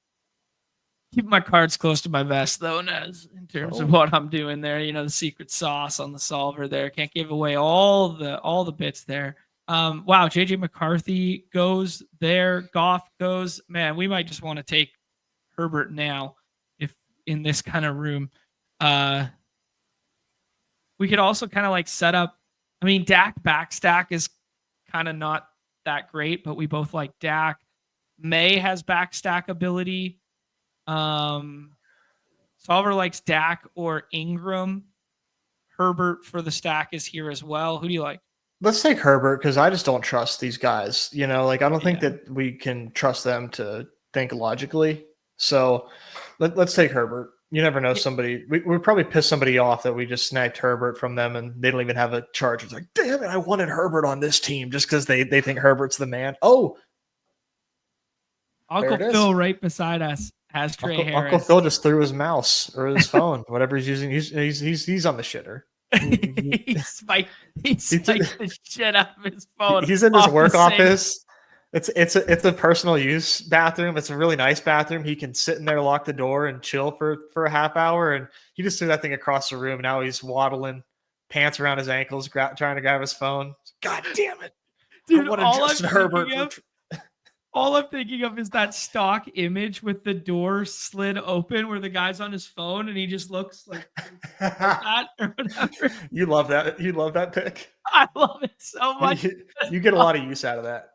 Keep my cards close to my vest, though, Nez, in terms of what I'm doing there. The secret sauce on the solver there. Can't give away all the bits there. Wow, JJ McCarthy goes there. Goff goes. Man, we might just want to take Herbert now if in this kind of room. We could also kind of like set up. I mean, Dak backstack is kind of not that great, but we both like Dak. May has backstack ability. Solver likes Dak or Ingram. Herbert for the stack is here as well. Who do you like? Let's take Herbert because I just don't trust these guys. I don't think that we can trust them to think logically. So let's take Herbert. You never know, somebody we probably pissed somebody off that we just snagged Herbert from them and they don't even have a charge. It's like, damn it, I wanted Herbert on this team just because they think Herbert's the man. Oh, Uncle Phil right beside us has Trey Harris. Uncle Phil just threw his mouse or his phone, whatever he's using. He's on the shitter. He spiked the shit out of his phone. He's in his work office. It's a personal use bathroom. It's a really nice bathroom. He can sit in there, lock the door, and chill for a half hour. And he just threw that thing across the room. Now he's waddling, pants around his ankles, trying to grab his phone. God damn it, dude! What a Justin Herbert. All I'm thinking of is that stock image with the door slid open where the guy's on his phone and he just looks like that or whatever. You love that. You love that pick. I love it so much. You get a lot of use out of that.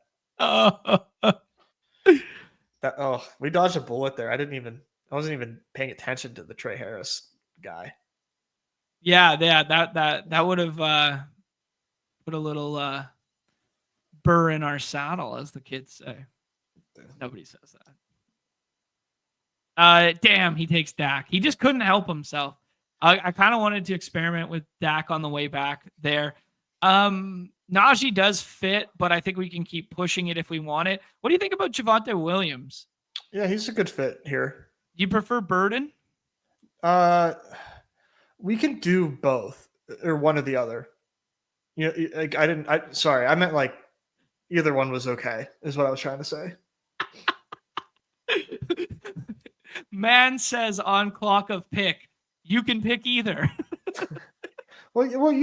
We dodged a bullet there. I wasn't even paying attention to the Trey Harris guy. Yeah, that would have put a little burr in our saddle, as the kids say. Nobody says that. Damn, he takes Dak. He just couldn't help himself. I kind of wanted to experiment with Dak on the way back there. Najee does fit, but I think we can keep pushing it if we want it. What do you think about Javonte Williams? Yeah, he's a good fit here. Do you prefer Burden? We can do both or one or the other. I meant like either one was okay, is what I was trying to say. Man says on clock of pick, you can pick either. Well,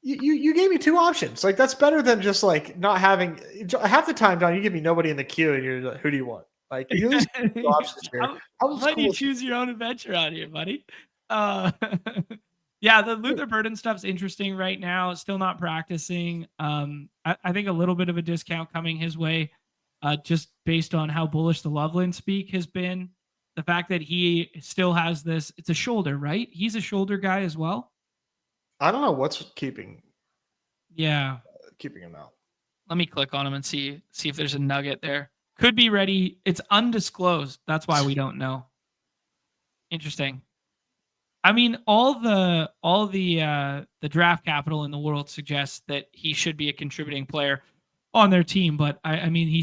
you gave me two options. Like that's better than just like not having half the time, John. You give me nobody in the queue, and you're like, who do you want? Like you at least give me two options here. How I'm was letting you cool? choose your own adventure out here, buddy. Uh, yeah, the Luther Burden stuff's interesting right now. Still not practicing. I think a little bit of a discount coming his way, just based on how bullish the Loveland speak has been. The fact that he still has this, it's a shoulder, right? He's a shoulder guy as well. I don't know what's Yeah. keeping him out. Let me click on him and see if there's a nugget there. Could be ready. It's undisclosed. That's why we don't know. Interesting. I mean, all the draft capital in the world suggests that he should be a contributing player on their team. But I mean, we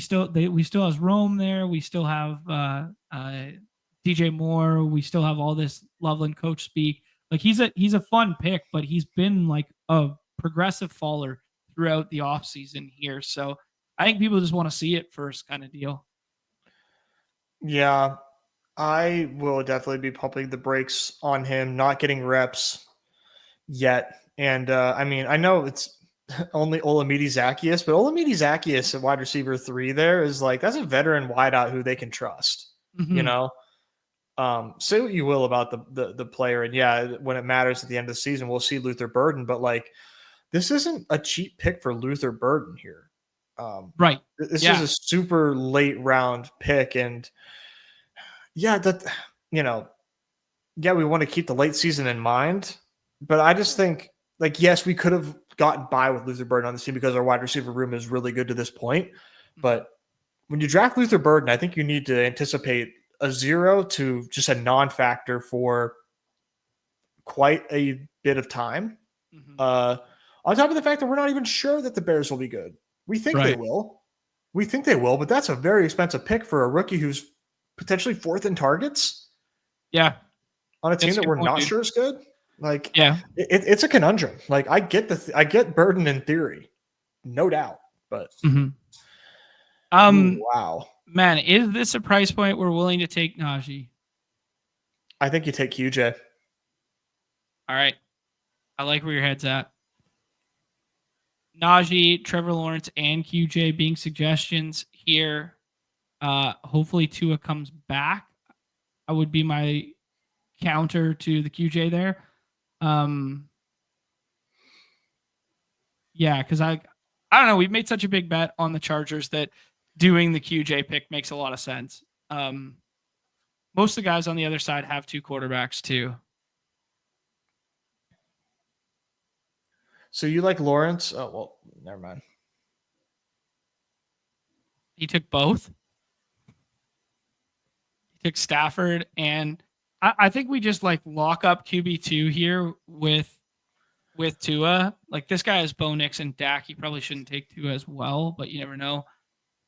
still has Rome there. We still have DJ Moore. We still have all this Loveland coach speak. Like he's a fun pick, but he's been like a progressive faller throughout the offseason here. So I think people just want to see it first, kind of deal. Yeah, I will definitely be pumping the brakes on him, not getting reps yet. And I mean, I know it's only Olamide Zacchaeus, but Olamide Zacchaeus at wide receiver 3 there is like that's a veteran wideout who they can trust. Mm-hmm. You know, say what you will about the player, and yeah, when it matters at the end of the season, we'll see Luther Burden, but like this isn't a cheap pick for Luther Burden here. Right. This is a super late round pick, and yeah, that yeah, we want to keep the late season in mind, but I just think like yes, we could have gotten by with Luther Burden on this team because our wide receiver room is really good to this point, but when you draft Luther Burden, I think you need to anticipate a 0 to just a non-factor for quite a bit of time. Mm-hmm. On top of the fact that we're not even sure that the Bears will be good. We think they will. We think they will, but that's a very expensive pick for a rookie who's potentially 4th in targets. Yeah. On a team that we're not sure is good. Like, yeah, it's a conundrum. Like, I get Burden in theory, no doubt, but wow, man, is this a price point we're willing to take Najee? I think you take QJ. All right, I like where your head's at. Najee, Trevor Lawrence, and QJ being suggestions here. Hopefully Tua comes back. I would be my counter to the QJ there. Yeah, because I don't know. We've made such a big bet on the Chargers that doing the QJ pick makes a lot of sense. Most of the guys on the other side have 2 quarterbacks too. So you like Lawrence? Oh, well, never mind. He took both. He took Stafford, and I think we just like lock up QB2 here with Tua. Like this guy is Bo Nix and Dak. He probably shouldn't take Tua as well, but you never know.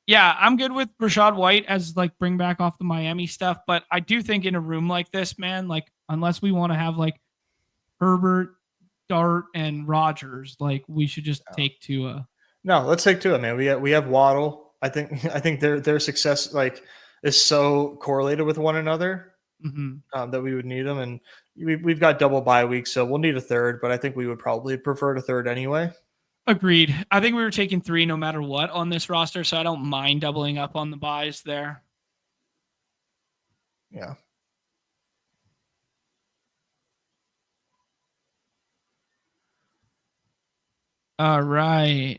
Yeah, I'm good with Rachaad White as like bring back off the Miami stuff, but I do think in a room like this, man, like unless we want to have like Herbert, Dart, and Rodgers, like we should just take Tua. No, let's take Tua, man. We have Waddle. I think their success like is so correlated with one another that we would need them, and we've got double bye weeks, so we'll need a third. But I think we would probably prefer a third anyway. Agreed. I think we were taking 3 no matter what on this roster, so I don't mind doubling up on the buys there. Yeah. All right.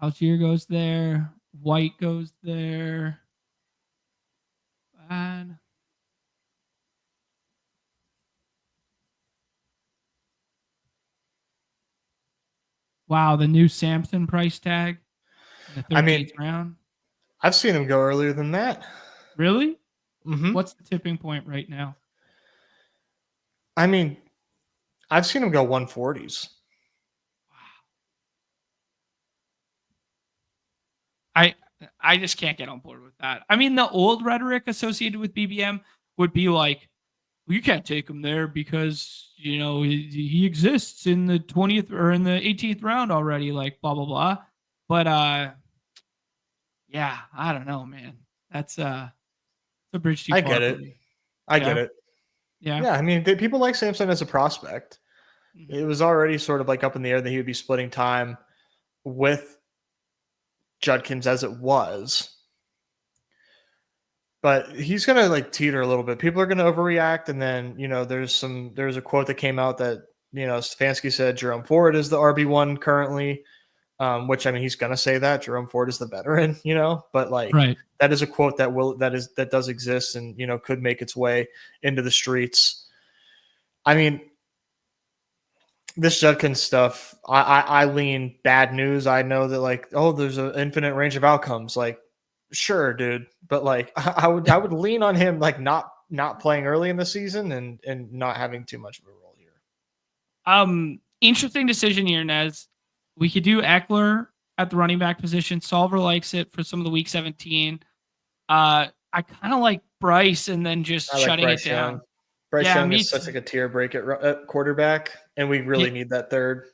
Algier goes there. White goes there. Bad. Wow, the new Samson price tag in the 13th round. I've seen him go earlier than that. Really? Mm-hmm. What's the tipping point right now? I mean, I've seen him go 140s. Wow. I just can't get on board with that. I mean, the old rhetoric associated with BBM would be like, well, you can't take him there because, you know, he exists in the 20th or in the 18th round already, like blah, blah, blah. But yeah, I don't know, man. That's It's a bridge too I far get for it. me. I get Yeah. it. Yeah. Yeah, I mean, people like Samson as a prospect. Mhm. It was already sort of like up in the air that he would be splitting time with Judkins as it was. But he's gonna like teeter a little bit. People are gonna overreact, and then there's a quote that came out that Stefanski said Jerome Ford is the RB1 currently, which I mean he's gonna say that Jerome Ford is the veteran, but like Right. that is a quote that does exist and could make its way into the streets. I mean, this Judkins stuff, I lean bad news. I know that like, oh, there's an infinite range of outcomes. Like, sure, dude, but like, I would lean on him like not playing early in the season and not having too much of a role here. Interesting decision here, Nez. We could do Eckler at the running back position. Solver likes it for some of the week 17. I kind of like Bryce and then just I like shutting it Bryce Young. down. Bryce Yeah, Young me is such too. like a tier break at quarterback, and we Yeah, really need that third.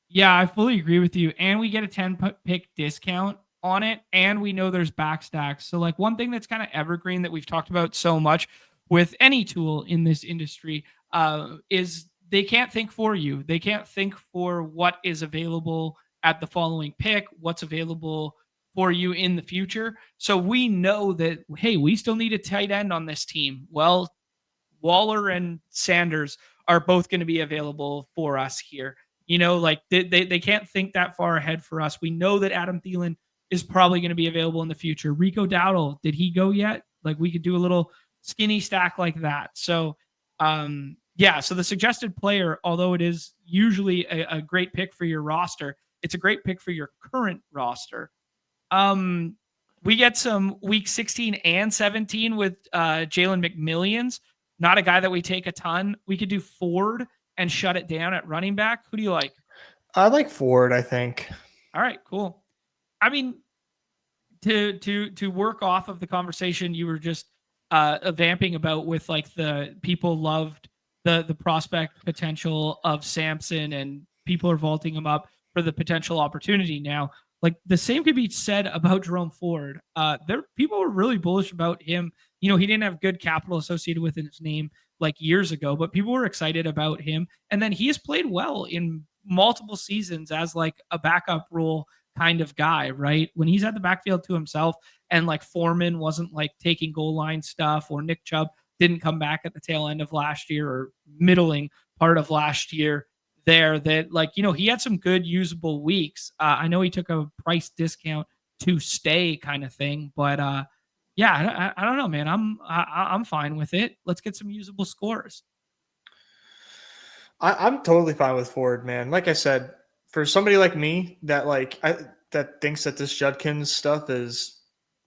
yeah, I fully agree with you. And we get a 10 pick discount on it. And we know there's back stacks. So, like, one thing that's kind of evergreen that we've talked about so much with any tool in this industry is they can't think for you. They can't think for what is available at the following pick, what's available for you in the future. So, we know that, hey, we still need a tight end on this team. Well, Waller and Sanders are both going to be available for us here. Like they can't think that far ahead for us. We know that Adam Thielen is probably going to be available in the future. Rico Dowdle, did he go yet? Like we could do a little skinny stack like that. So, yeah. So the suggested player, although it is usually a great pick for your roster, it's a great pick for your current roster. Um, we get some week 16 and 17 with Jalen McMillions. Not a guy that we take a ton. We could do Ford and shut it down at running back. Who do you like? I like Ford. I think. All right, cool. I mean, to work off of the conversation you were just vamping about with like the people loved the prospect potential of Samson and people are vaulting him up for the potential opportunity now. Like the same could be said about Jerome Ford. There people were really bullish about him. He didn't have good capital associated with his name like years ago, but people were excited about him. And then he has played well in multiple seasons as like a backup role kind of guy, right? When he's at the backfield to himself and like Foreman wasn't like taking goal line stuff or Nick Chubb didn't come back at the tail end of last year or middling part of last year there that like, he had some good usable weeks. I know he took a price discount to stay kind of thing, but yeah, I don't know, man. I'm fine with it. Let's get some usable scores. I'm totally fine with Ford, man. Like I said, for somebody like me that thinks that this Judkins stuff is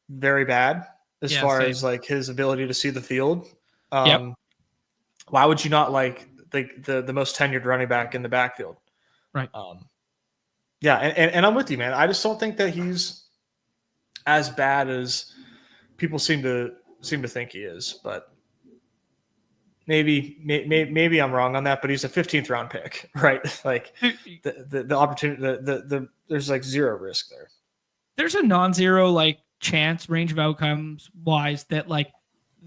very bad as Yeah, far same. as like his ability to see the field. Yep. Why would you not like the most tenured running back in the backfield? Right. Yeah, and I'm with you, man. I just don't think that he's as bad as people seem to think he is, but maybe I'm wrong on that. But he's a 15th round pick, right? Like the opportunity, there's like zero risk there. There's a non-zero like chance range of outcomes wise that like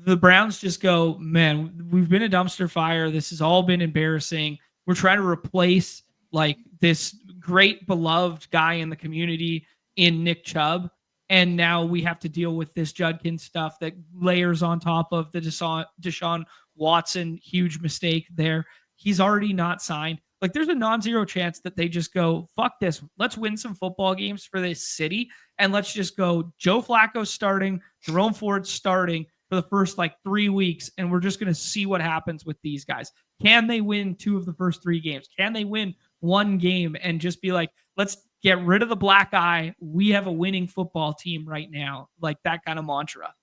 the Browns just go, man, we've been a dumpster fire. This has all been embarrassing. We're trying to replace like this great beloved guy in the community in Nick Chubb. And now we have to deal with this Judkins stuff that layers on top of the Deshaun Watson huge mistake there. He's already not signed. Like there's a non-zero chance that they just go, fuck this. Let's win some football games for this city. And let's just go Joe Flacco starting, Jerome Ford starting for the first like 3 weeks. And we're just going to see what happens with these guys. Can they win 2 of the first 3 games? Can they win 1 game and just be like, let's get rid of the black eye. We have a winning football team right now. Like that kind of mantra.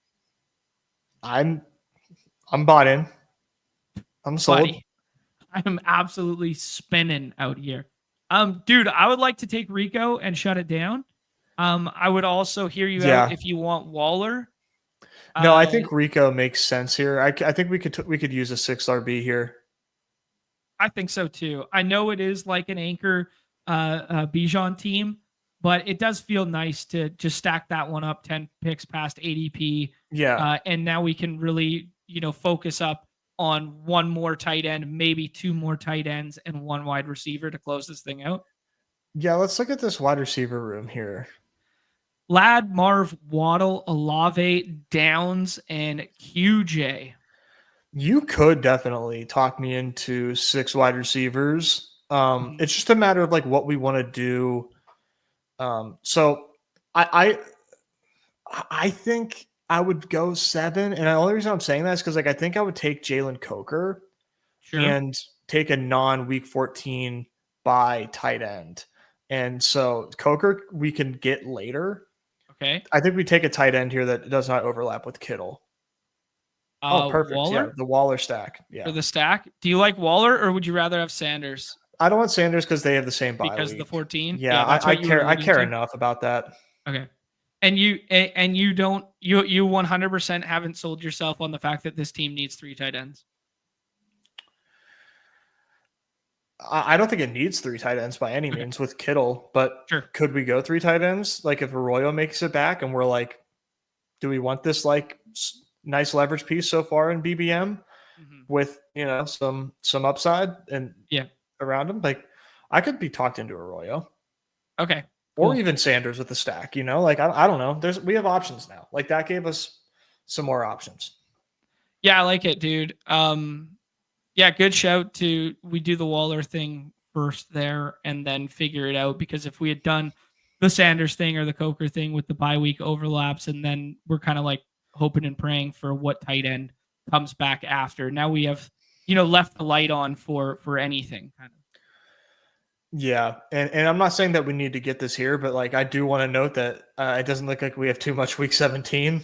I'm bought in. I'm sold. Buddy, I'm absolutely spinning out here. Dude, I would like to take Rico and shut it down. I would also hear you out Yeah. if you want Waller. No, I think Rico makes sense here. I think we could use a 6 RB here. I think so too. I know it is like an anchor BIJAN team, but it does feel nice to just stack that one up 10 picks past ADP. Yeah. And now we can really, focus up on one more tight end, maybe two more tight ends, and one wide receiver to close this thing out. Yeah, let's look at this wide receiver room here. Lad, Marv, Waddle, Olave, Downs, and QJ. You could definitely talk me into 6 wide receivers. It's just a matter of like what we want to do. So I think I would go 7, and the only reason I'm saying that is because like I think I would take Jalen Coker and take a non-week 14 by tight end. And so Coker we can get later. Okay. I think we take a tight end here that does not overlap with Kittle. Perfect. Waller? Yeah, the Waller stack. Yeah. For the stack. Do you like Waller or would you rather have Sanders? I don't want Sanders because they have the same bye Because week. of the 14? Yeah, that's I what you were care. I alluding care to? enough about that. Okay. And you don't you 100% haven't sold yourself on the fact that this team needs 3 tight ends. I don't think it needs 3 tight ends by any means with Kittle, but could we go 3 tight ends? Like if Arroyo makes it back and we're like, do we want this like nice leverage piece so far in BBM with some upside and around him? Like I could be talked into Arroyo. Okay. Cool. Or even Sanders with the stack, like I don't know. We have options now. Like that gave us some more options. Yeah, I like it, dude. Yeah, good shout we do the Waller thing first there and then figure it out, because if we had done the Sanders thing or the Coker thing with the bye week overlaps and then we're kind of like hoping and praying for what tight end comes back after. Now we have, left the light on for anything kind of. Yeah, and I'm not saying that we need to get this here, but like I do want to note that it doesn't look like we have too much week 17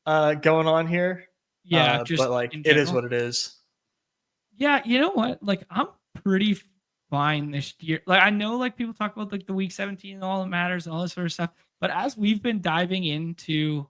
going on here. Yeah, but like it is what it is. Yeah, you know what? Like I'm pretty fine this year. Like I know like people talk about like the week 17 and all that matters and all this sort of stuff, but as we've been diving into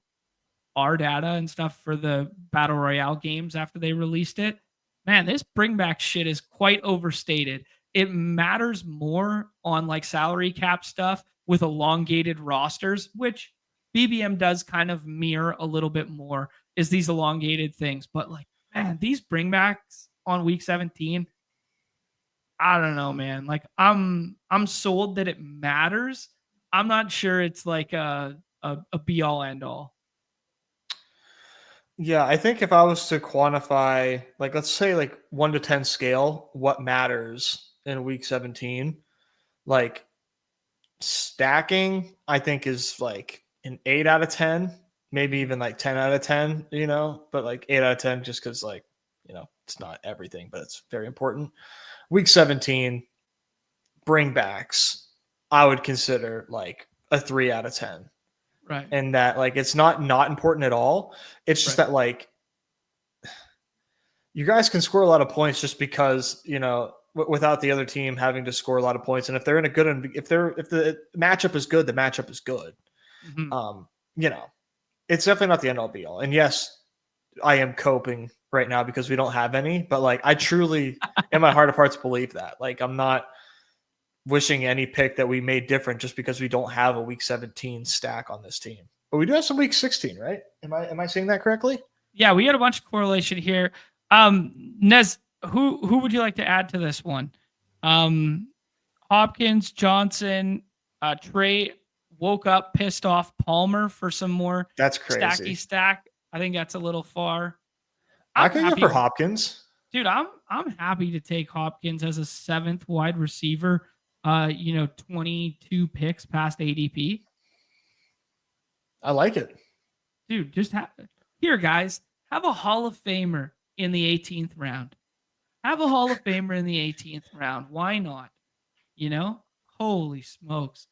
our data and stuff for the Battle Royale games after they released it, man, this bring back shit is quite overstated. It matters more on like salary cap stuff with elongated rosters, which BBM does kind of mirror a little bit more, is these elongated things. But like, man, these bringbacks on week 17, I don't know, man. Like I'm sold that it matters. I'm not sure it's like a be all end all. Yeah, I think if I was to quantify, like, let's say like 1 to 10 scale, what matters in week 17, like stacking, I think is like an 8 out of 10, maybe even like 10 out of 10, but like 8 out of 10 just because like, it's not everything, but it's very important. Week 17, bringbacks, I would consider like a 3 out of 10. Right. And that like it's not important at all. It's just that like you guys can score a lot of points just because, without the other team having to score a lot of points. And if they're in a good, if the matchup is good, the matchup is good. It's definitely not the end all be all. And yes, I am coping right now because we don't have any, but like I truly in my heart of hearts believe that. Like I'm not wishing any pick that we made different just because we don't have a week 17 stack on this team. But we do have some week 16, right? Am I saying that correctly? Yeah, we had a bunch of correlation here. Nez, who would you like to add to this one? Hopkins, Johnson, Trey woke up pissed off Palmer for some more. That's crazy. Stacky stack. I think that's a little far. I could go for Hopkins. Dude, I'm happy to take Hopkins as a 7th wide receiver. 22 picks past ADP. I like it. Dude, just here, guys, have a Hall of Famer in the 18th round. Have a Hall of Famer in the 18th round. Why not? Holy smokes.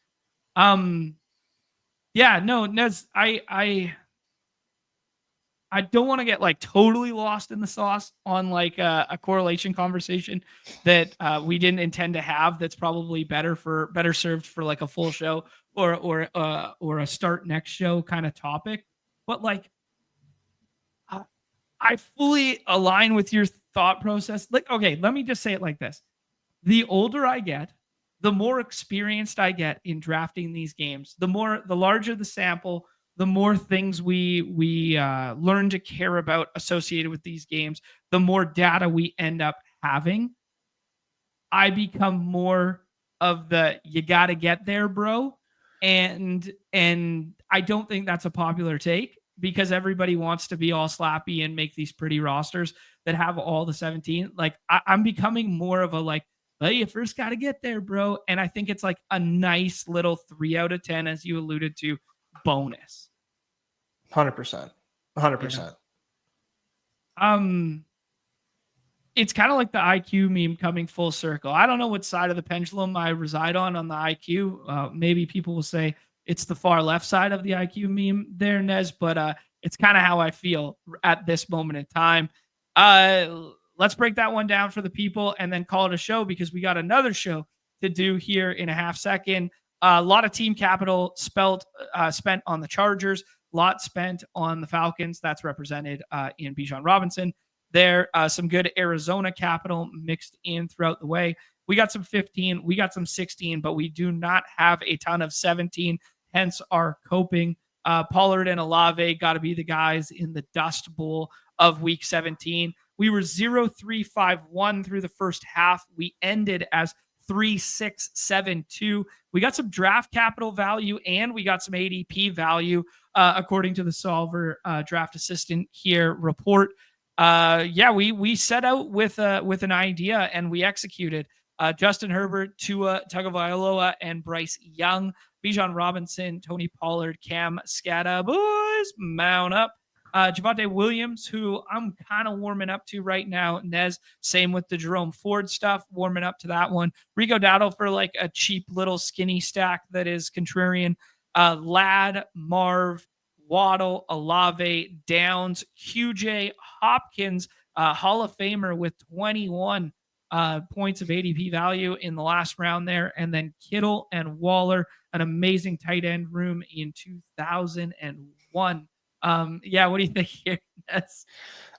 Yeah, no, Nez, I don't want to get like totally lost in the sauce on like a correlation conversation that we didn't intend to have. That's probably better served for like a full show or a start next show kind of topic. But like, I fully align with your thought process. Like, okay, let me just say it like this: the older I get, the more experienced I get in drafting these games, the larger the sample, the more things we learn to care about associated with these games, the more data we end up having. I become more of the you got to get there, bro. And I don't think that's a popular take because everybody wants to be all slappy and make these pretty rosters that have all the 17. Like I'm becoming more of a like, well, you first got to get there, bro. And I think it's like a nice little 3 out of 10, as you alluded to, bonus. 100%. 100%. It's kind of like the IQ meme coming full circle. I don't know what side of the pendulum I reside on the IQ. Maybe people will say it's the far left side of the IQ meme there, Nez, but it's kind of how I feel at this moment in time. Let's break that one down for the people and then call it a show because we got another show to do here in a half second. A lot of team capital spent on the Chargers, a lot spent on the Falcons. That's represented in Bijan Robinson. There, some good Arizona capital mixed in throughout the way. We got some 15, we got some 16, but we do not have a ton of 17, hence our coping. Pollard and Olave got to be the guys in the Dust Bowl of week 17. We were 0-3-5-1 through the first half. We ended as 3-6-7-2. We got some draft capital value and we got some ADP value, according to the Solver draft assistant here report. We set out with an idea and we executed. Justin Herbert, Tua Tagovailoa, and Bryce Young, Bijan Robinson, Tony Pollard, Cam Scata, boys, mount up. Javonte Williams, who I'm kind of warming up to right now. Nez, same with the Jerome Ford stuff, warming up to that one. Rico Dowdle for like a cheap little skinny stack that is contrarian. Ladd, Marv, Waddle, Olave, Downs, QJ, Hopkins, Hall of Famer with 21 points of ADP value in the last round there. And then Kittle and Waller, an amazing tight end room in 2001. What do you think here?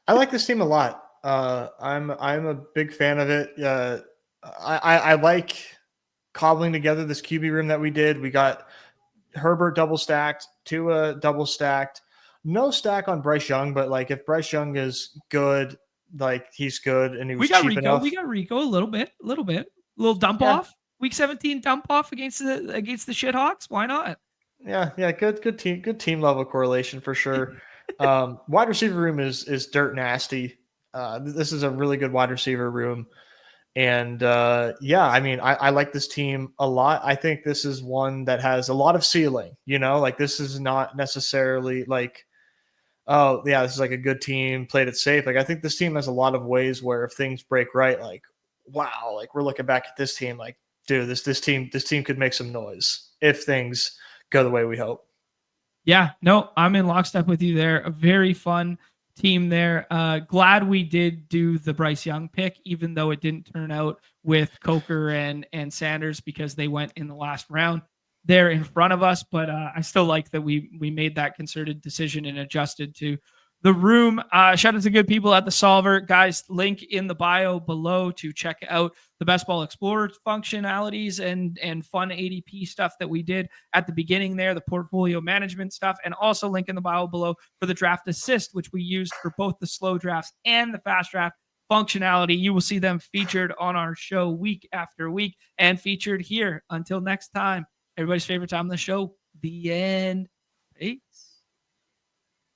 I like this team a lot. I'm a big fan of it. I like cobbling together this QB room that we did. We got Herbert double stacked, Tua double stacked. No stack on Bryce Young, but like if Bryce Young is good, like he's good and he was cheap enough. We got Rico a little bit, little dump off. Week 17 dump off against the Shithawks. Why not? Yeah, good team level correlation for sure. Wide receiver room is dirt nasty. This is a really good wide receiver room. And I like this team a lot. I think this is one that has a lot of ceiling, like this is not necessarily like, oh yeah, this is like a good team, played it safe. Like I think this team has a lot of ways where if things break right, like, wow, like we're looking back at this team, like, dude, this team could make some noise if things go the way we hope. Yeah, no, I'm in lockstep with you there. A very fun team there. Glad we did do the Bryce Young pick, even though it didn't turn out with Coker and Sanders because they went in the last round there in front of us. But I still like that we made that concerted decision and adjusted to the room. Shout out to good people at the Solver. Guys, link in the bio below to check out the Best Ball Explorer functionalities and fun ADP stuff that we did at the beginning there, the portfolio management stuff, and also link in the bio below for the draft assist, which we used for both the slow drafts and the fast draft functionality. You will see them featured on our show week after week and featured here. Until next time, everybody's favorite time on the show, the end. Peace.